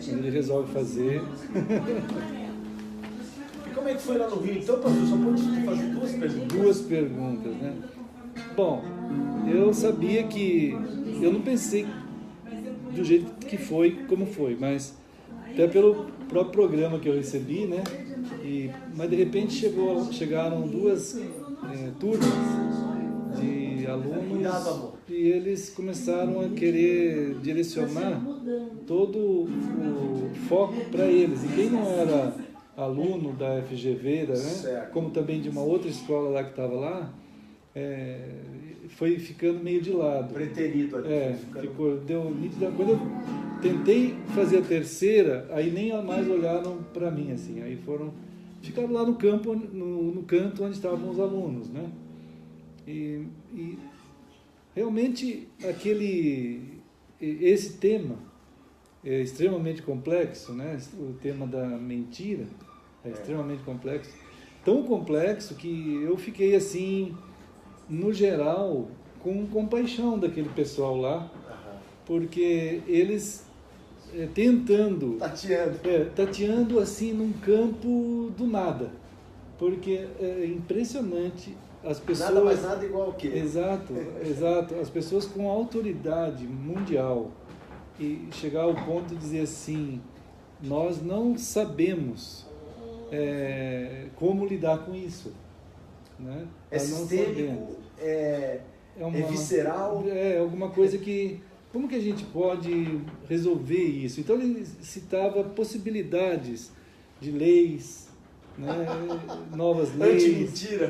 Ele resolve fazer. E como é que foi lá no Rio? Então, pastor, só pode fazer duas perguntas? Duas perguntas, né? Bom, eu sabia que... Eu não pensei do jeito que foi, como foi, mas até pelo próprio programa que eu recebi, né? Mas de repente chegaram duas turmas de alunos e eles começaram a querer direcionar todo o foco para eles. E quem não era aluno da FGV, né? Como também de uma outra escola lá que estava lá, foi ficando meio de lado. Preterido ali. Deu nítida. Quando eu tentei fazer a terceira, aí nem mais olharam para mim, assim. Aí ficaram lá no campo, no canto onde estavam os alunos, né? E realmente esse tema é extremamente complexo, né? O tema da mentira é extremamente complexo. Tão complexo que eu fiquei assim, no geral, com compaixão daquele pessoal lá, porque eles tentando... Tateando assim num campo do nada. Porque é impressionante as pessoas... Nada mais nada igual ao quê? Exato. As pessoas com autoridade mundial e chegar ao ponto de dizer assim, nós não sabemos como lidar com isso. Né? É sistêmico, é visceral. É alguma coisa que... Como que a gente pode resolver isso? Então ele citava possibilidades de leis, né? Novas leis.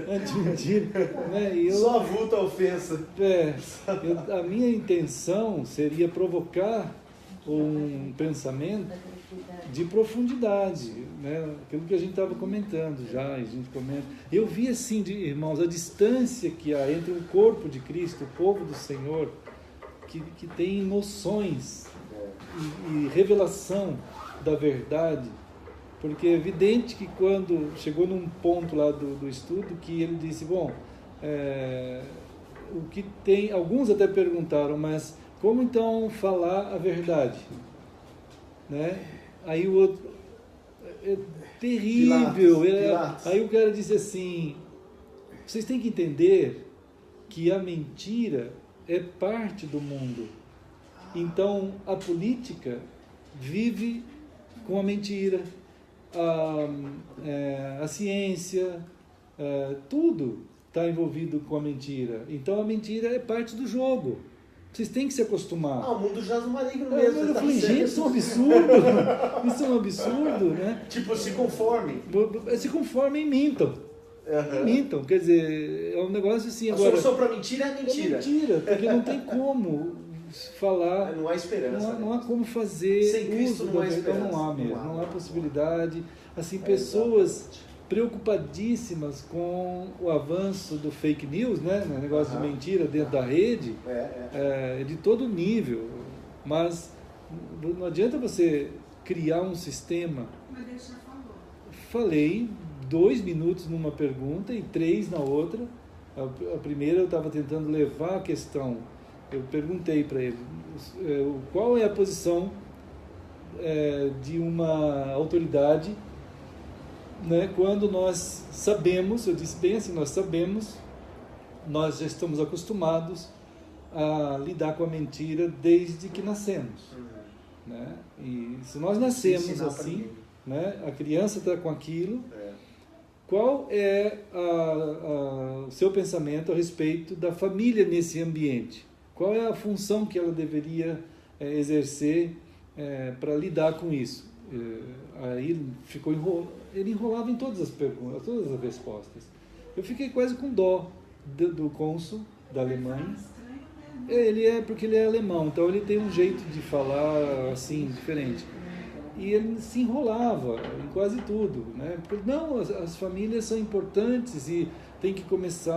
Anti-mentira. Né? Só avulta a ofensa. A minha intenção seria provocar um pensamento de profundidade, né? Aquilo que a gente estava comentando já, a gente comenta. Eu vi assim, irmãos, a distância que há entre o corpo de Cristo, o povo do Senhor, que tem noções e revelação da verdade, porque é evidente que quando chegou num ponto lá do estudo que ele disse, bom, o que tem, alguns até perguntaram, mas como então falar a verdade? Né? Aí o outro, é terrível, Pilatos. Aí o cara disse assim, vocês têm que entender que a mentira é parte do mundo. Então, a política vive com a mentira, a ciência, tudo está envolvido com a mentira. Então, a mentira é parte do jogo. Vocês têm que se acostumar. O mundo jaz no maligno mesmo. Eu falei, gente, isso é um absurdo. Isso é um absurdo, né? Tipo, se conforme. Se conformem e mintam. Mintam, quer dizer, é um negócio assim. A solução para mentira é mentira. É mentira, porque não tem como falar. Não há esperança. Não há como fazer. Sem Cristo não há esperança. Então não há mesmo, não há possibilidade. Assim, pessoas preocupadíssimas com o avanço do fake news, né? O negócio de mentira dentro da rede, de todo nível. Mas não adianta você criar um sistema. Falei 2 minutos numa pergunta e 3 na outra. A primeira eu estava tentando levar a questão. Eu perguntei para ele qual é a posição de uma autoridade, né, quando nós sabemos, eu disse bem assim, nós sabemos, nós já estamos acostumados a lidar com a mentira desde que nascemos. Né? E se nós nascemos assim, né, a criança está com aquilo, qual é o seu pensamento a respeito da família nesse ambiente? Qual é a função que ela deveria exercer para lidar com isso? Aí ele enrolava em todas as perguntas, todas as respostas. Eu fiquei quase com dó do cônsul da Alemanha. Porque ele é alemão, então ele tem um jeito de falar assim, diferente. E ele se enrolava em quase tudo, né? Porque, não, as famílias são importantes e tem que começar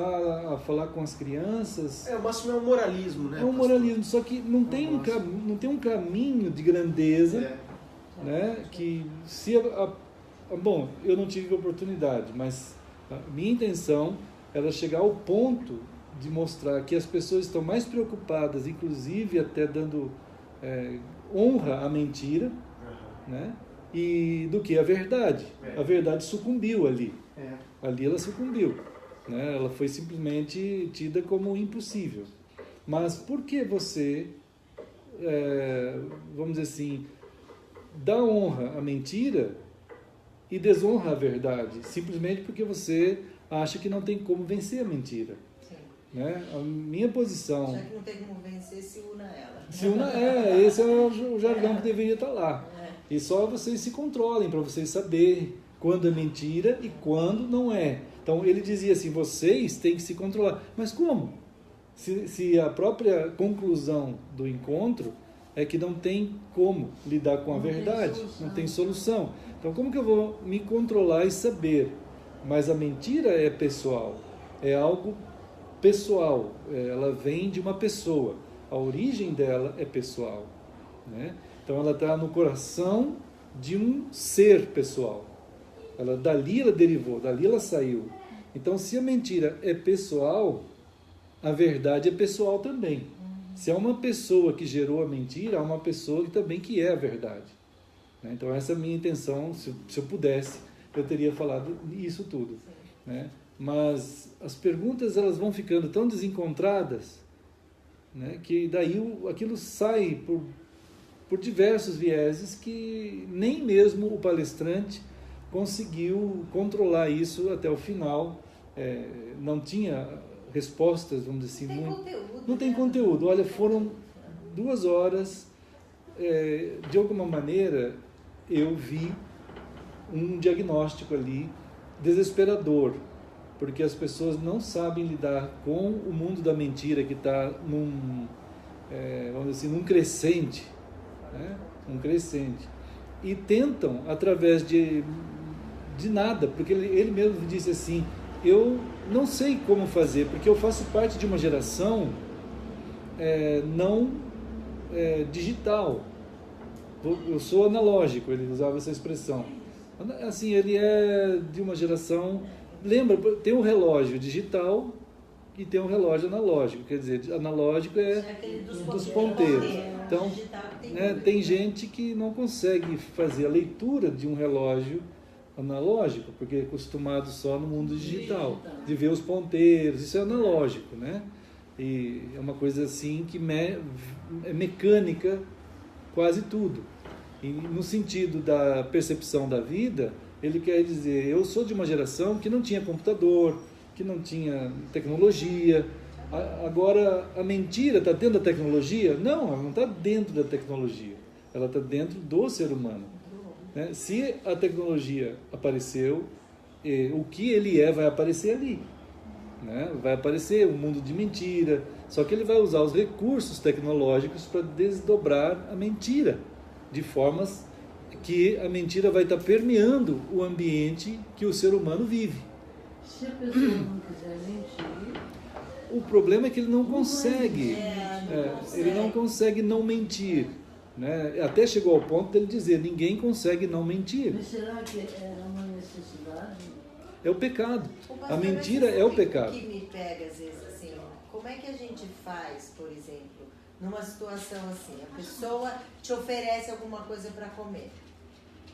a falar com as crianças. O máximo é um moralismo, né? É um moralismo, só que não tem um caminho de grandeza, né? Que se bom, eu não tive oportunidade, mas a minha intenção era chegar ao ponto de mostrar que as pessoas estão mais preocupadas, inclusive até dando honra à mentira, né? E do que a verdade. A verdade sucumbiu ali. Ali ela sucumbiu, né? Ela foi simplesmente tida como impossível. Mas por que você, vamos dizer assim, dá honra à mentira e desonra a verdade? Simplesmente porque você acha que não tem como vencer a mentira. Né? A minha posição... Já que não tem como vencer, se una ela. Se una, esse é o jargão que deveria estar lá. E só vocês se controlem para vocês saberem quando é mentira e quando não é. Então ele dizia assim, vocês têm que se controlar. Mas como? Se a própria conclusão do encontro é que não tem como lidar com a verdade, não tem solução. Então como que eu vou me controlar e saber? Mas a mentira é pessoal, é algo pessoal, ela vem de uma pessoa, a origem dela é pessoal, né? Então ela está no coração de um ser pessoal, dali ela derivou, dali ela saiu. Então se a mentira é pessoal, a verdade é pessoal também. Se é uma pessoa que gerou a mentira, há uma pessoa que também que é a verdade, né? Então essa é a minha intenção, se eu pudesse, eu teria falado isso tudo, né? Mas as perguntas elas vão ficando tão desencontradas, né, que daí aquilo sai por diversos vieses que nem mesmo o palestrante conseguiu controlar isso até o final. Não tinha respostas, vamos dizer assim. Não tem conteúdo. Olha, foram 2 horas, de alguma maneira eu vi um diagnóstico ali desesperador, porque as pessoas não sabem lidar com o mundo da mentira que está vamos dizer assim, num crescente, né? Um crescente. E tentam, através de nada, porque ele mesmo disse assim, eu não sei como fazer, porque eu faço parte de uma geração não digital. Eu sou analógico, ele usava essa expressão. Assim, ele é de uma geração... Lembra, tem um relógio digital e tem um relógio analógico. Quer dizer, analógico é dos ponteiros. Então, tem gente que não consegue fazer a leitura de um relógio analógico, porque é acostumado só no mundo digital, de ver os ponteiros. Isso é analógico, né? E é uma coisa assim que é mecânica quase tudo. E no sentido da percepção da vida, ele quer dizer, eu sou de uma geração que não tinha computador, que não tinha tecnologia. Agora, a mentira está dentro da tecnologia? Não, ela não está dentro da tecnologia. Ela está dentro do ser humano, né? Se a tecnologia apareceu, o que ele vai aparecer ali, né? Vai aparecer um mundo de mentira, só que ele vai usar os recursos tecnológicos para desdobrar a mentira, de formas que a mentira vai estar permeando o ambiente que o ser humano vive. Se a pessoa não quiser mentir... O problema é que ele não consegue. Ele não consegue não mentir, né? Até chegou ao ponto dele dizer, ninguém consegue não mentir. Mas será que é uma necessidade? É o pecado. A mentira é o pecado. O que me pega às vezes assim, como é que a gente faz, por exemplo, numa situação assim, a pessoa te oferece alguma coisa para comer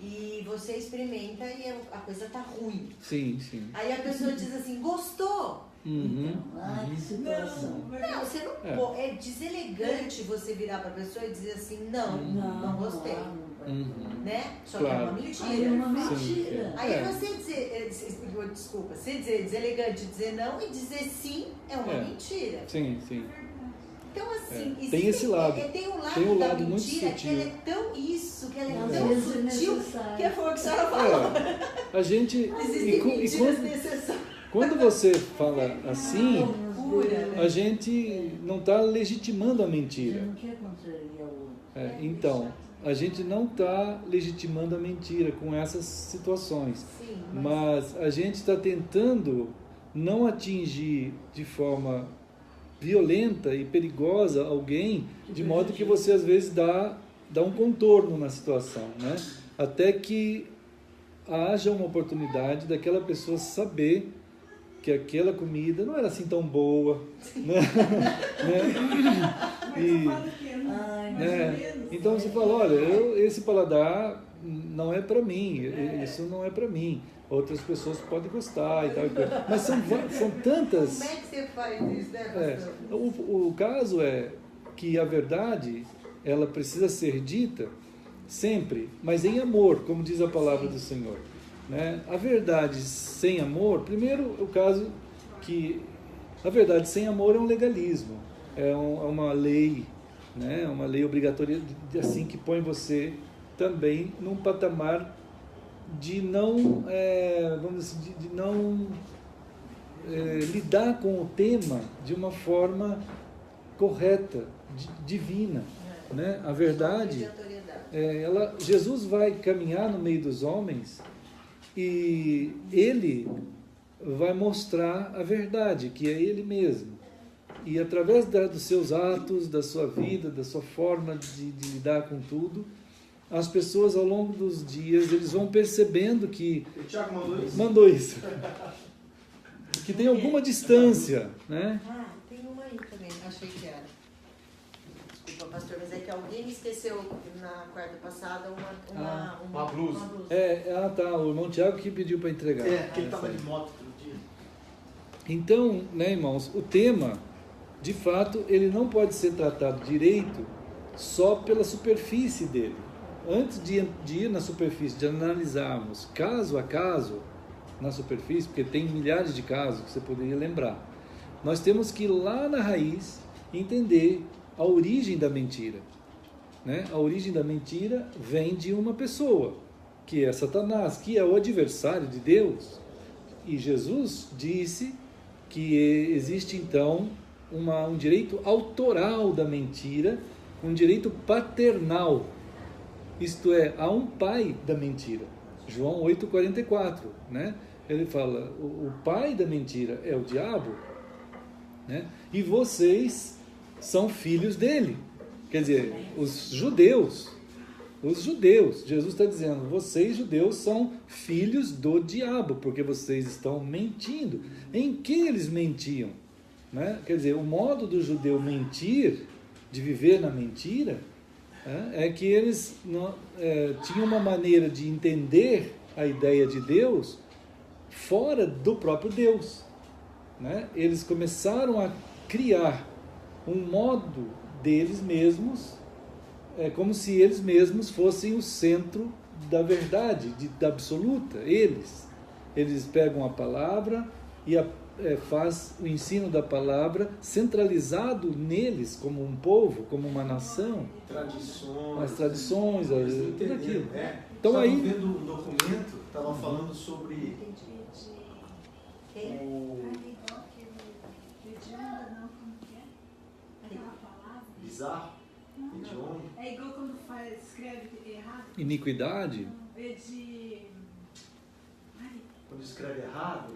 e você experimenta e a coisa tá ruim. Sim, sim. Aí a pessoa diz assim, gostou? Que situação. Não, você não é deselegante você virar para a pessoa e dizer assim, não gostei. Né? Só que é uma mentira. É uma mentira. Aí você dizer, desculpa, você dizer deselegante, dizer não e dizer sim é uma mentira. Sim, sim. Então, assim, tem esse lado. Tem um lado, tem um da lado mentira muito que ela sutil. é tão isso, que ela é Às tão vezes sutil, necessário. que é foi o que a senhora falou. A gente... Existem mentiras necessárias. Quando você fala assim, Loucura, né? a gente não está legitimando a mentira. Você não quer contrariar o outro. Então, a gente não está legitimando a mentira com essas situações. Sim, mas a gente está tentando não atingir de forma violenta e perigosa alguém, de modo que você às vezes dá um contorno na situação, né? Até que haja uma oportunidade daquela pessoa saber que aquela comida não era assim tão boa, né? né? Então você fala, olha, esse paladar não é para mim, isso não é para mim. Outras pessoas podem gostar e tal. Mas são tantas... Como é que você faz isso, né, pastor? O caso é que a verdade, ela precisa ser dita sempre, mas em amor, como diz a palavra do Senhor. Né? A verdade sem amor, primeiro o caso que a verdade sem amor é um legalismo, é uma lei, né? Uma lei obrigatória, assim, que põe você também num patamar de não, vamos dizer, de não lidar com o tema de uma forma correta, divina. Né? A verdade, Jesus vai caminhar no meio dos homens e ele vai mostrar a verdade, que é ele mesmo. E através dos seus atos, da sua vida, da sua forma de lidar com tudo, as pessoas ao longo dos dias, eles vão percebendo que... O Tiago mandou isso? Mandou isso. Que tem alguma distância, né? Tem uma aí também, achei que era. Desculpa, pastor, mas é que alguém me esqueceu na quarta passada uma blusa. Tá, o irmão Tiago que pediu para entregar. Que ele estava de moto todo dia. Então, né, irmãos, o tema, de fato, ele não pode ser tratado direito só pela superfície dele. Antes de ir na superfície, de analisarmos caso a caso na superfície, porque tem milhares de casos que você poderia lembrar, nós temos que ir lá na raiz entender a origem da mentira. Né? A origem da mentira vem de uma pessoa, que é Satanás, que é o adversário de Deus. E Jesus disse que existe então um direito autoral da mentira, um direito paternal. Isto é, há um pai da mentira. João 8,44, né? Ele fala, o pai da mentira é o diabo, né? E vocês são filhos dele. Quer dizer, os judeus, Jesus está dizendo, vocês judeus são filhos do diabo, porque vocês estão mentindo. Em que eles mentiam? Né? Quer dizer, o modo do judeu mentir, de viver na mentira, é que eles tinham uma maneira de entender a ideia de Deus fora do próprio Deus. Né? Eles começaram a criar um modo deles mesmos, como se eles mesmos fossem o centro da verdade, da absoluta. Eles pegam a palavra e faz o ensino da palavra centralizado neles, como um povo, como uma nação. As tradições, tudo aquilo. Então aí, vendo um documento, estava falando sobre bizarro, hediondo. É igual quando escreve errado. Iniquidade. Quando escreve errado.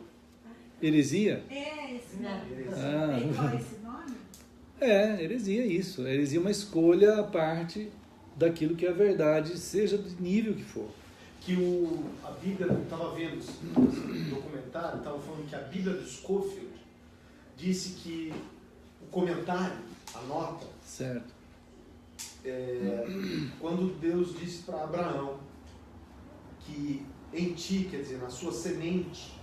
Heresia? Esse nome. É igual esse nome? Heresia é isso. Heresia é uma escolha à parte daquilo que é a verdade, seja do nível que for. Que a Bíblia, eu estava vendo esse documentário, estava falando que a Bíblia do Scofield disse que o comentário, a nota, certo. Quando Deus disse para Abraão que em ti, quer dizer, na sua semente,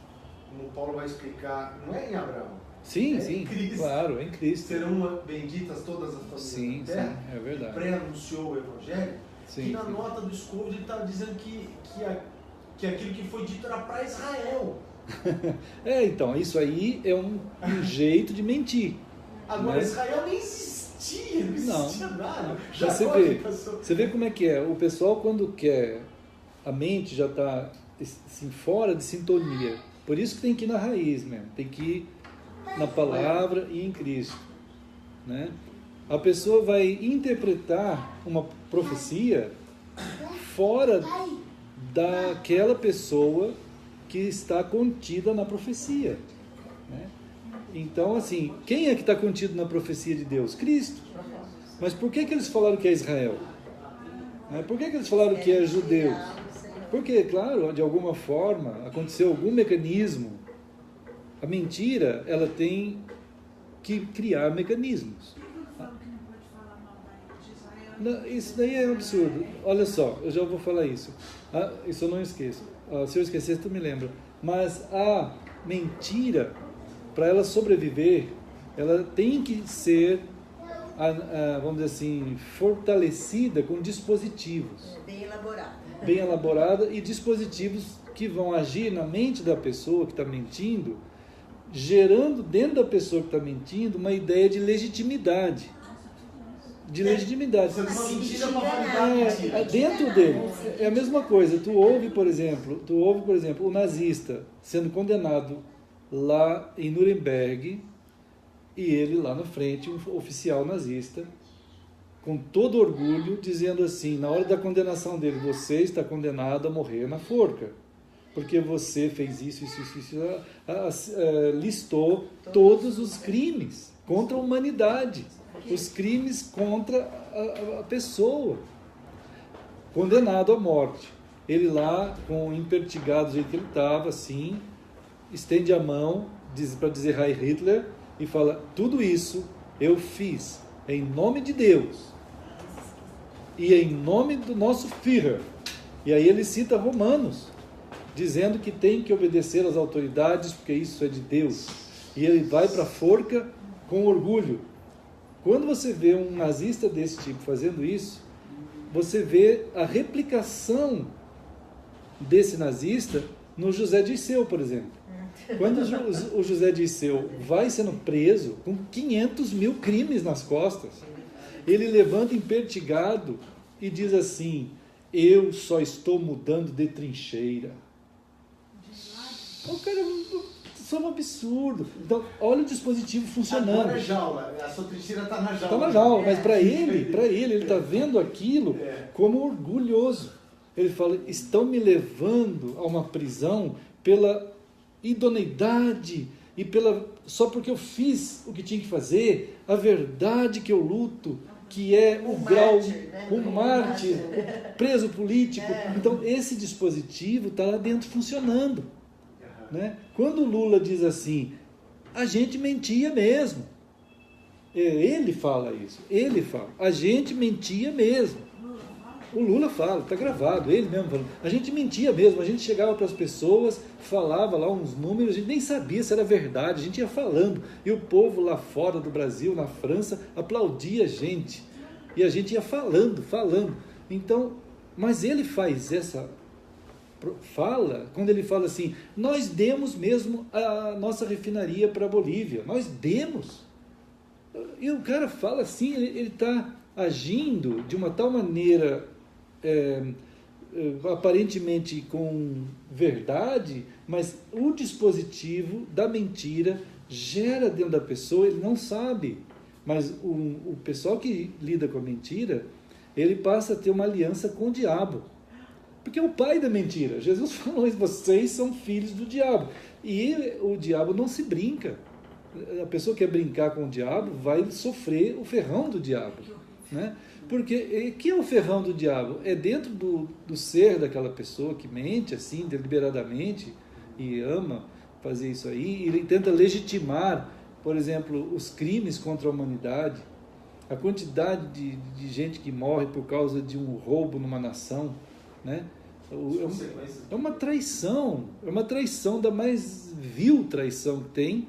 como Paulo vai explicar, não é em Abraão. Sim, em Cristo. Claro, é em Cristo. Serão benditas todas as famílias da terra. Sim, é verdade. Pré-anunciou o Evangelho. E na nota do Scofield ele estava dizendo que aquilo que foi dito era para Israel. Então, isso aí é um jeito de mentir. Agora, Israel nem existia, não existia nada. Já você vê como é que é. O pessoal, quando quer, a mente já está assim, fora de sintonia. Por isso que tem que ir na raiz mesmo. Tem que ir na palavra e em Cristo. Né? A pessoa vai interpretar uma profecia fora daquela pessoa que está contida na profecia. Né? Então, assim, quem é que está contido na profecia de Deus? Cristo. Mas por que eles falaram que é Israel? Por que eles falaram que é judeus? Porque, claro, de alguma forma, aconteceu algum mecanismo. A mentira, ela tem que criar mecanismos. Por que eu falo que não pode falar mal de Não, isso daí é um absurdo. Olha só, eu já vou falar isso. Isso eu não esqueço. Se eu esquecer, tu me lembra. Mas a mentira, para ela sobreviver, ela tem que ser, vamos dizer assim, fortalecida com dispositivos. Bem elaborada. Bem elaborada e dispositivos que vão agir na mente da pessoa que está mentindo, gerando dentro da pessoa que está mentindo uma ideia de legitimidade. De legitimidade. Você uma mentira para validar a mentira. Dentro dele. É a mesma coisa. Tu ouve, por exemplo, o nazista sendo condenado lá em Nuremberg, e ele lá na frente, um oficial nazista, com todo orgulho, dizendo assim, na hora da condenação dele, você está condenado a morrer na forca, porque você fez isso, listou todos os crimes contra a humanidade, os crimes contra a pessoa, condenado à morte. Ele lá, com impertigado do jeito que ele estava, assim, estende a mão para dizer Heil Hitler e fala, tudo isso eu fiz em nome de Deus e em nome do nosso Führer. E aí ele cita Romanos, dizendo que tem que obedecer às autoridades porque isso é de Deus. E ele vai para a forca com orgulho. Quando você vê um nazista desse tipo fazendo isso, você vê a replicação desse nazista no José Dirceu, por exemplo. Quando o José Dirceu vai sendo preso com 500 mil crimes nas costas, ele levanta impertigado e diz assim, eu só estou mudando de trincheira. O cara, isso é um absurdo. Então, olha o dispositivo funcionando. Agora é jaula, a sua trincheira está na jaula. Está na jaula, mas para ele está vendo aquilo como orgulhoso. Ele fala, estão me levando a uma prisão pela idoneidade e só porque eu fiz o que tinha que fazer, a verdade que eu luto, que é o grau, o mártir, o preso político. Então, esse dispositivo está lá dentro funcionando. Né? Quando o Lula diz assim, a gente mentia mesmo. Ele fala isso, a gente mentia mesmo. O Lula fala, está gravado, ele mesmo falando. A gente mentia mesmo, a gente chegava para as pessoas, falava lá uns números, a gente nem sabia se era verdade, a gente ia falando. E o povo lá fora do Brasil, na França, aplaudia a gente. E a gente ia falando. Então, mas ele faz essa fala, quando ele fala assim, nós demos mesmo a nossa refinaria para a Bolívia, nós demos. E o cara fala assim, ele está agindo de uma tal maneira, aparentemente com verdade, mas o dispositivo da mentira gera dentro da pessoa, ele não sabe, mas o pessoal que lida com a mentira, ele passa a ter uma aliança com o diabo, porque é o pai da mentira. Jesus falou isso, vocês são filhos do diabo, e o diabo não se brinca. A pessoa que quer brincar com o diabo vai sofrer o ferrão do diabo, né? Porque, que é o ferrão do diabo? É dentro do ser daquela pessoa que mente assim, deliberadamente, e ama fazer isso aí, e ele tenta legitimar, por exemplo, os crimes contra a humanidade, a quantidade de gente que morre por causa de um roubo numa nação, né? É uma traição da mais vil traição que tem,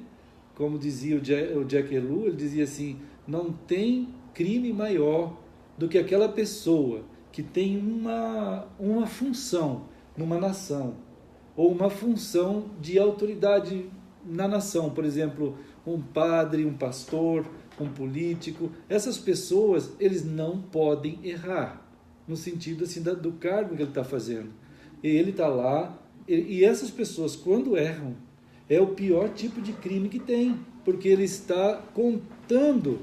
como dizia o Jack Ellul, ele dizia assim, não tem crime maior do que aquela pessoa que tem uma função numa nação, ou uma função de autoridade na nação, por exemplo, um padre, um pastor, um político. Essas pessoas, eles não podem errar, no sentido assim, do cargo que ele está fazendo. Ele está lá, e essas pessoas, quando erram, é o pior tipo de crime que tem, porque ele está contando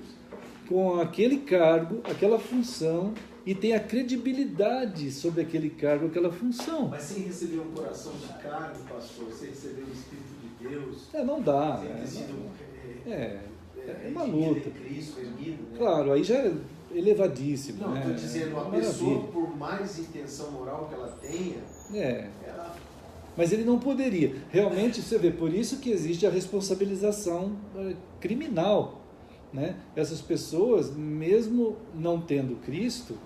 com aquele cargo, aquela função, e tem a credibilidade sobre aquele cargo, aquela função. Mas sem receber um coração de carne, pastor, sem receber o Espírito de Deus, não dá. sem ter sido é uma luta. Cristo, erguido, né? Claro, aí já é elevadíssimo. Não, estou dizendo, a maravilha. pessoa, por mais intenção moral que ela tenha, ela... Mas ele não poderia. Realmente, você vê, por isso que existe a responsabilização criminal, né? Essas pessoas, mesmo não tendo Cristo,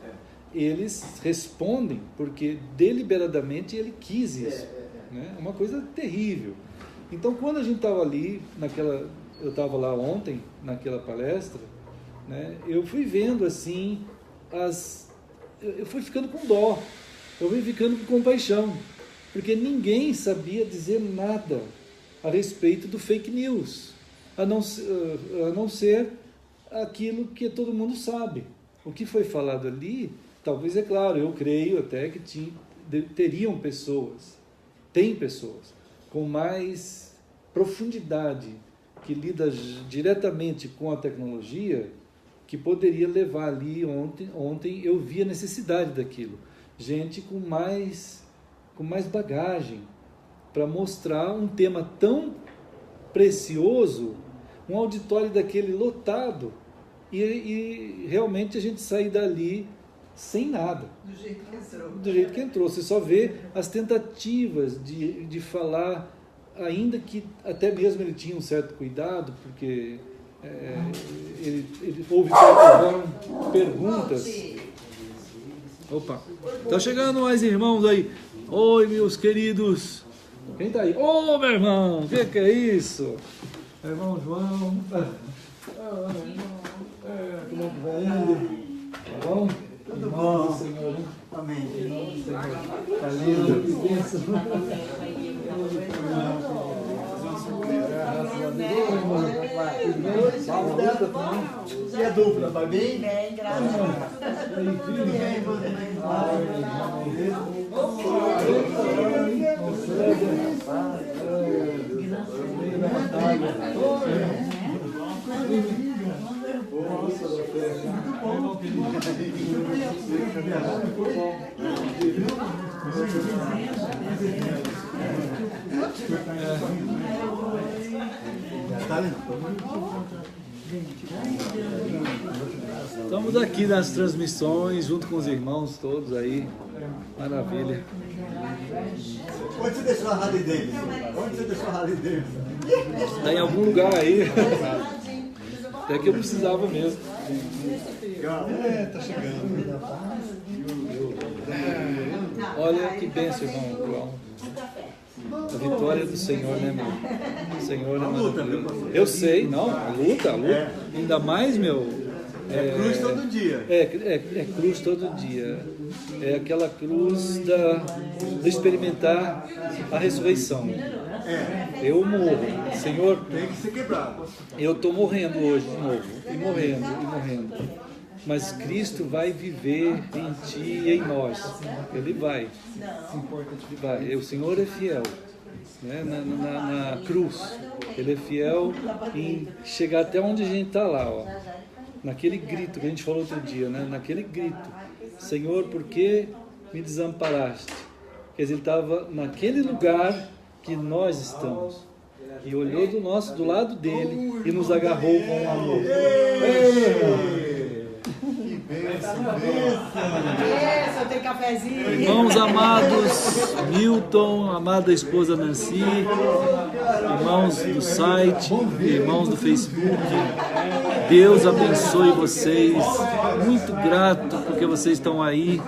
eles respondem porque deliberadamente ele quis isso. Né? É uma coisa terrível. Então, quando a gente estava ali, eu estava lá ontem, naquela palestra, né? Eu fui vendo assim, eu fui ficando com dó, eu fui ficando com compaixão, porque ninguém sabia dizer nada a respeito do fake news, a não ser aquilo que todo mundo sabe. O que foi falado ali, talvez, é claro, eu creio até que teriam pessoas, tem pessoas com mais profundidade, que lida diretamente com a tecnologia, que poderia levar ali. Ontem eu vi a necessidade daquilo, gente com mais bagagem, para mostrar um tema tão precioso, um auditório daquele lotado, e realmente a gente sair dali sem nada. Do jeito que entrou. Do jeito que entrou. Você só vê as tentativas de falar, ainda que até mesmo ele tinha um certo cuidado, porque ele houveram perguntas. Opa, tá chegando mais irmãos aí. Oi, meus queridos. Quem tá aí? Ô, meu irmão, o que é isso? Meu irmão João. Como é que vai ele? Tá bom? Tudo bom, Senhor. amém. Tá lindo, que bênção. E a dupla, vai bem? Bem, graças a Estamos aqui nas transmissões, junto com os irmãos todos aí. Maravilha. Onde você deixou a Harley Davidson? Onde você deixou a Harley Davidson? Está em algum lugar aí. Até que eu precisava mesmo. Tá chegando. Olha que bênção, irmão João. A vitória do Senhor, né, meu? O Senhor é maravilhoso. Eu sei, não, a luta. Ainda mais, meu. É cruz todo dia. É cruz todo dia. É aquela cruz de experimentar a ressurreição. Eu morro. Senhor, Tem que ser quebrado. eu estou morrendo hoje de novo. E morrendo. Mas Cristo vai viver em ti e em nós. Ele vai. O Senhor é fiel, né? Na cruz. Ele é fiel em chegar até onde a gente está lá, ó. Naquele grito que a gente falou outro dia, né? Naquele grito: Senhor, por que me desamparaste? Quer dizer, ele estava naquele lugar que nós estamos. E olhou do lado dele e nos agarrou com amor. Isso, tem cafezinho. Irmãos amados, Milton, amada esposa Nancy, irmãos do site, irmãos do Facebook, Deus abençoe vocês. Muito grato porque vocês estão aí,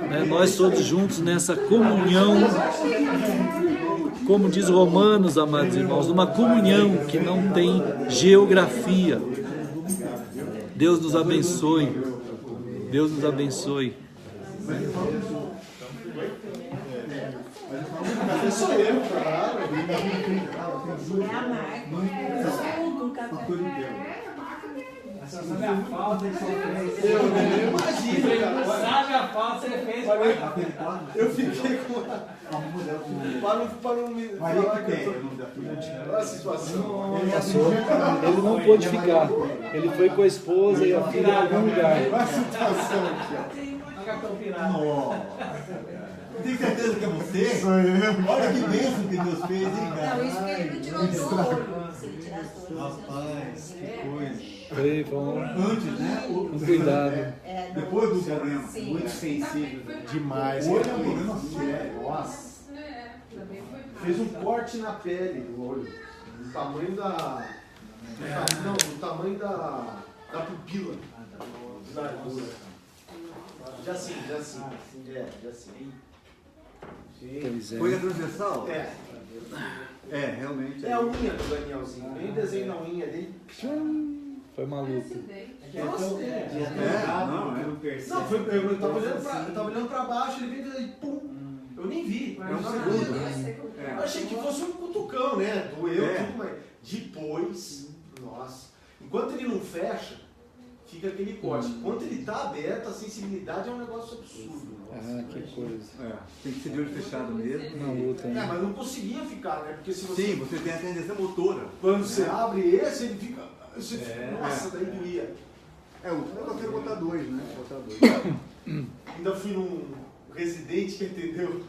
né? Nós todos juntos nessa comunhão, como diz Romanos, amados irmãos, uma comunhão que não tem geografia. Deus nos abençoe. Deus nos abençoe. Sou eu, claro. É a marca. Sabe a falta que você fez? Eu imagino, cara. Sabe a falta que você fez? Eu fiquei com. Para não me falar que eu tô. Olha a situação. Passou. Ele não pôde ficar. Ele foi com a esposa e a filha em algum lugar. Olha a situação aqui, ó. Tem certeza que é você? Sou eu. Olha que bênção que Deus fez, hein, cara? Não, isso que ele não tirou do olho. Se ele tirasse do olho. Rapaz, que coisa. Foi bom. Antes, né? Um cuidado. Depois do problema. Sim. Muito sensível demais. Hoje é um problema sério. Nossa. Fez um corte na pele do olho. Do tamanho da Não, do tamanho da pupila. Largura. Já sim. É, já sim. Pois é. Coisa transversal? É. É, realmente. É a unha do Danielzinho. Bem desenho na unha dele. Foi maluco. Nossa, Não, é. Não, eu tava olhando pra baixo, ele veio e pum. Eu nem vi. É um segundo. Eu achei que fosse um cutucão, né? Doeu, É. tudo, mas depois, nossa. Enquanto ele não fecha, fica aquele corte. Enquanto ele tá aberto, a sensibilidade é um negócio absurdo. Ah, que coisa. É, tem que ser de olho fechado mesmo. Uma luta, É, né? mas não conseguia ficar, né? Porque se você. Sim, você tem a tendência motora. Quando você abre esse, ele fica. Nossa, daí doía. É, o negócio é botar dois, né? Botar dois. Ainda fui num residente que entendeu.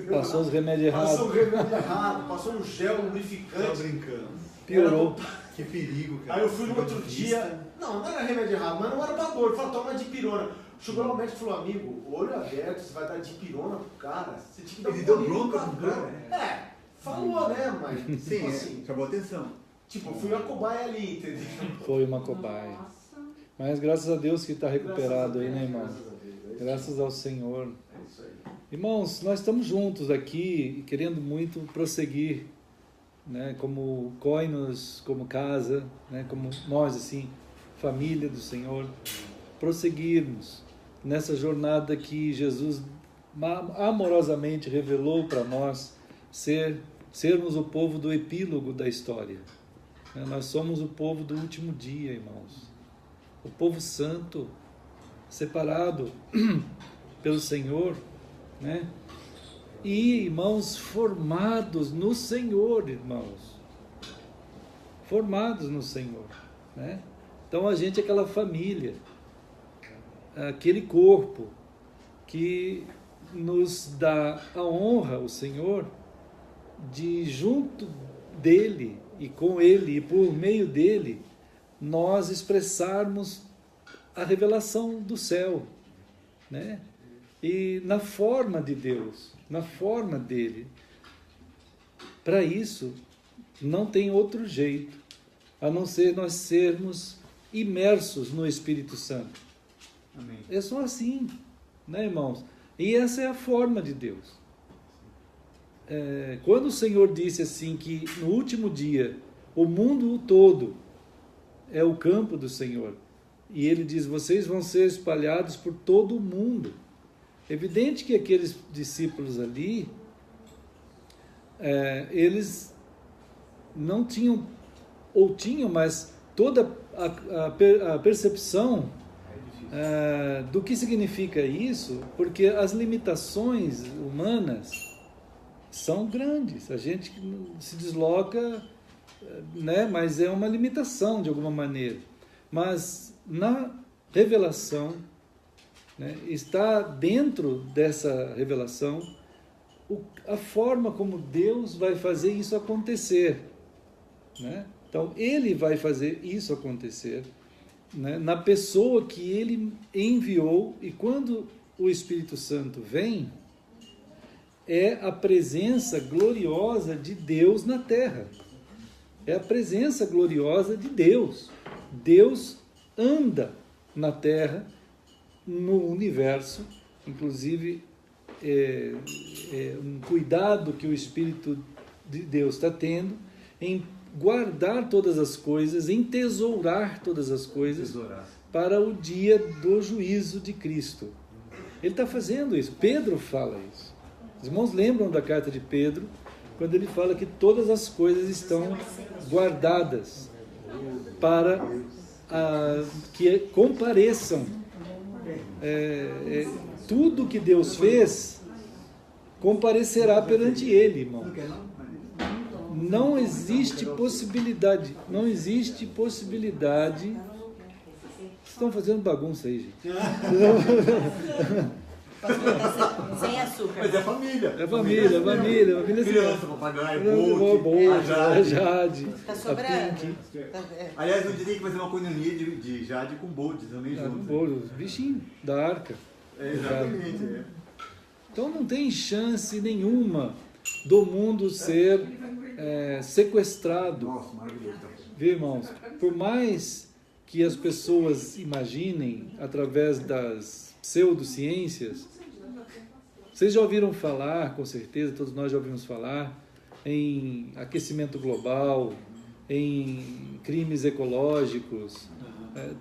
Passou os remédios Passou o errados. remédio errado, passou um gel Tá lubrificante. brincando. Piorou. Que perigo, cara. Aí eu fui no outro dia. Não era remédio errado, mas não era pra dor. Ele falou, toma dipirona. Chegou lá o médico e falou, amigo, olho aberto, você vai dar dipirona pro cara. Você tinha que dar Ele deu bolinho bronca pra pro dor. cara, É, falou, né? Mas, Sim, tipo assim, chamou atenção. tipo, eu fui a cobaia ali, entendeu? Foi uma cobaia. Mas graças a Deus que está recuperado aí, né, irmão? Graças a Deus. Graças ao Senhor. É isso aí. Irmãos, nós estamos juntos aqui, querendo muito prosseguir, né, como coinos, como casa, né, como nós, assim, família do Senhor, prosseguirmos nessa jornada que Jesus amorosamente revelou para nós, sermos o povo do epílogo da história. Nós somos o povo do último dia, irmãos. O povo santo, separado pelo Senhor, né? E, irmãos, formados no Senhor, irmãos. Formados no Senhor, né? Então a gente é aquela família, aquele corpo que nos dá a honra, o Senhor, de junto dele e com ele e por meio dele nós expressarmos a revelação do céu, né? E na forma de Deus, na forma dele. Para isso, não tem outro jeito, a não ser nós sermos imersos no Espírito Santo. Amém. É só assim, né, irmãos? E essa é a forma de Deus. Quando o Senhor disse assim que no último dia o mundo todo é o campo do Senhor, e ele diz, vocês vão ser espalhados por todo o mundo. Evidente que aqueles discípulos ali, eles não tinham, ou tinham, mas toda a percepção do que significa isso, porque as limitações humanas são grandes. A gente se desloca, né, mas é uma limitação de alguma maneira. Mas na revelação, né, está dentro dessa revelação a forma como Deus vai fazer isso acontecer, né? Então Ele vai fazer isso acontecer, né, na pessoa que Ele enviou. E quando o Espírito Santo vem, é a presença gloriosa de Deus na terra. É a presença gloriosa de Deus. Deus anda na terra, no universo, inclusive um cuidado que o Espírito de Deus está tendo em guardar todas as coisas, em tesourar todas as coisas para o dia do juízo de Cristo. Ele está fazendo isso. Pedro fala isso. Os irmãos lembram da carta de Pedro, quando ele fala que todas as coisas estão guardadas para que compareçam. Tudo que Deus fez comparecerá perante Ele, irmão. Não existe possibilidade. Estão fazendo bagunça aí, gente. Sem açúcar. Mas é família. É família. Criança, papagaio, a Jade. Tá sobrando. Pink. Aliás, um dia tem que fazer uma coinonia de Jade com Bold também junto. Bichinho da arca. Exatamente. Então não tem chance nenhuma do mundo ser sequestrado. Nossa, maravilhoso. Viu, irmãos? Por mais que as pessoas imaginem através das pseudociências, vocês já ouviram falar, com certeza, todos nós já ouvimos falar, em aquecimento global, em crimes ecológicos.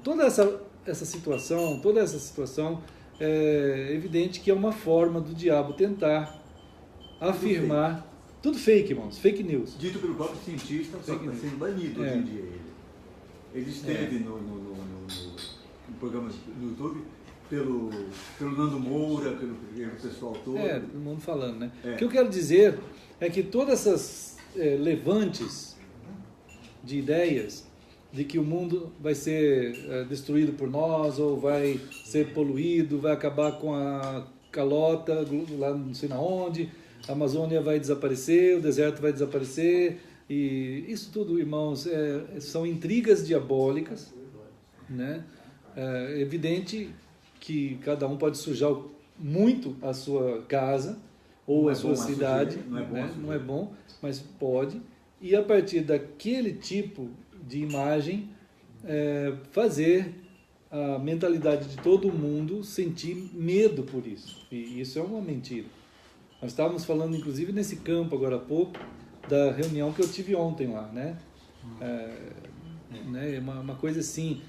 Toda essa situação é evidente que é uma forma do diabo tentar afirmar... Tudo fake, irmãos, fake news. Dito pelo próprio cientista, só que está sendo banido hoje em dia. Ele esteve no programa do YouTube pelo Nando Moura, pelo pessoal todo. Todo mundo falando, né? O que eu quero dizer é que todas essas levantes de ideias de que o mundo vai ser destruído por nós, ou vai ser poluído, vai acabar com a calota lá não sei na onde, a Amazônia vai desaparecer, o deserto vai desaparecer, e isso tudo, irmãos, são intrigas diabólicas, né? É evidente que cada um pode sujar muito a sua casa ou a sua cidade, não é bom, mas pode, e a partir daquele tipo de imagem fazer a mentalidade de todo mundo sentir medo por isso, e isso é uma mentira. Nós estávamos falando, inclusive, nesse campo, agora há pouco, da reunião que eu tive ontem lá, né? Uma coisa assim,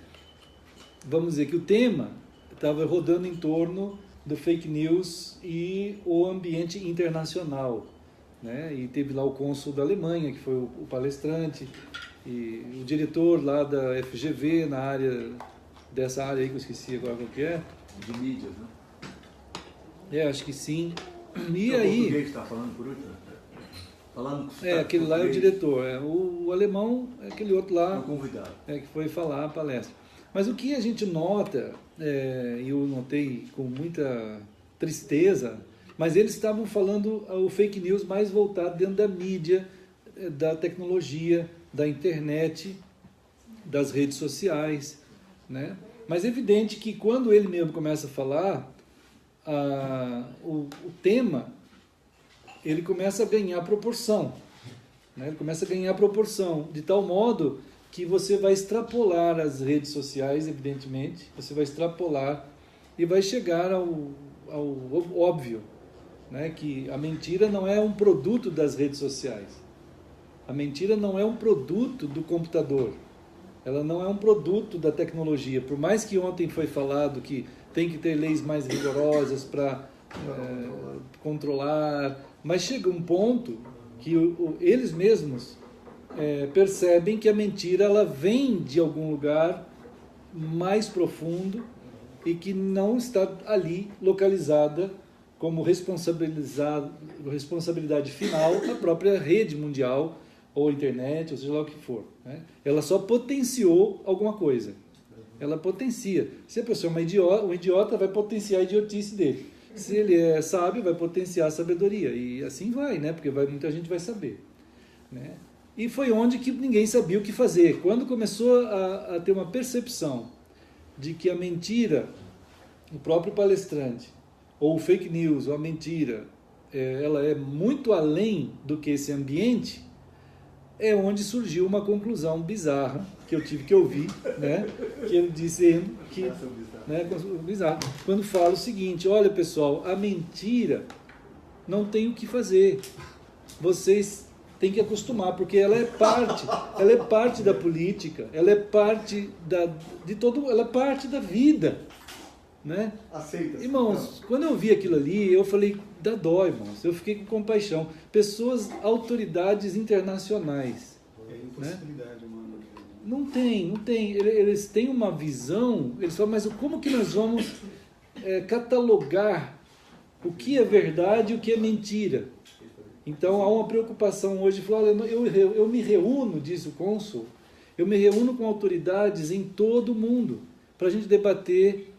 vamos dizer que o tema estava rodando em torno do fake news e o ambiente internacional, né? E teve lá o cônsul da Alemanha, que foi o palestrante, e o diretor lá da FGV, dessa área aí que eu esqueci agora qual que é. De mídias, né? Acho que sim. E o aí... português está falando por último? Aquele lá é o diretor. O alemão é aquele outro lá. O convidado. Que foi falar a palestra. Mas o que a gente nota, e eu notei com muita tristeza, mas eles estavam falando o fake news mais voltado dentro da mídia, da tecnologia, da internet, das redes sociais, né? Mas é evidente que quando ele mesmo começa a falar, o tema, ele começa a ganhar proporção, né? Ele começa a ganhar proporção, de tal modo que você vai extrapolar as redes sociais, evidentemente, você vai extrapolar e vai chegar ao óbvio, né? Que a mentira não é um produto das redes sociais, a mentira não é um produto do computador, ela não é um produto da tecnologia, por mais que ontem foi falado que tem que ter leis mais rigorosas para controlar, mas chega um ponto que eles mesmos percebem que a mentira ela vem de algum lugar mais profundo e que não está ali localizada como responsabilidade final da própria rede mundial ou internet, ou seja lá o que for, né? Ela só potenciou alguma coisa. Ela potencia. Se a pessoa é um idiota, vai potenciar a idiotice dele. Se ele é sábio, vai potenciar a sabedoria. E assim vai, né? Porque muita gente vai saber, né? E foi onde que ninguém sabia o que fazer. Quando começou a ter uma percepção de que a mentira, o próprio palestrante, ou o fake news, ou a mentira, ela é muito além do que esse ambiente, é onde surgiu uma conclusão bizarra, que eu tive que ouvir, né? Que ele dizendo que... bizarro. Quando fala o seguinte: olha pessoal, a mentira não tem o que fazer. Vocês têm que acostumar, porque ela é parte da política, ela é parte ela é parte da vida, né? Aceita. Irmãos, quando eu vi aquilo ali, eu falei, dá dó, irmãos. Eu fiquei com compaixão. Pessoas, autoridades internacionais. Impossibilidade, mano. Não tem. Eles têm uma visão, eles falam, mas como que nós vamos catalogar o que é verdade e o que é mentira? Então há uma preocupação hoje, eu me reúno, diz o cônsul, eu me reúno com autoridades em todo o mundo, para a gente debater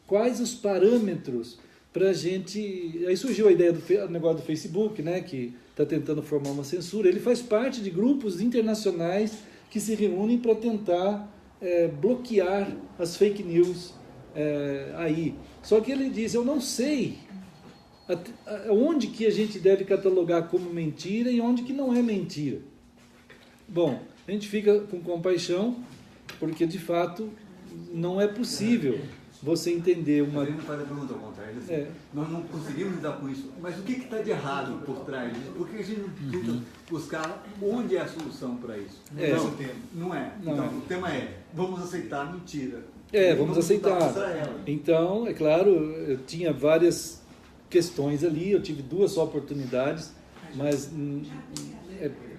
quais os parâmetros para a gente... Aí surgiu a ideia do negócio do Facebook, né, que está tentando formar uma censura. Ele faz parte de grupos internacionais que se reúnem para tentar bloquear as fake news aí. Só que ele diz, eu não sei onde que a gente deve catalogar como mentira e onde que não é mentira. Bom, a gente fica com compaixão, porque de fato não é possível você entender uma... A gente faz a pergunta ao contrário. Assim, nós não conseguimos lidar com isso, mas o que está de errado por trás disso? Por que a gente não tenta buscar onde é a solução para isso? Não é. Então, o tema é, vamos aceitar a mentira. Vamos aceitar. Então, é claro, eu tinha várias questões ali, eu tive 2 só oportunidades, mas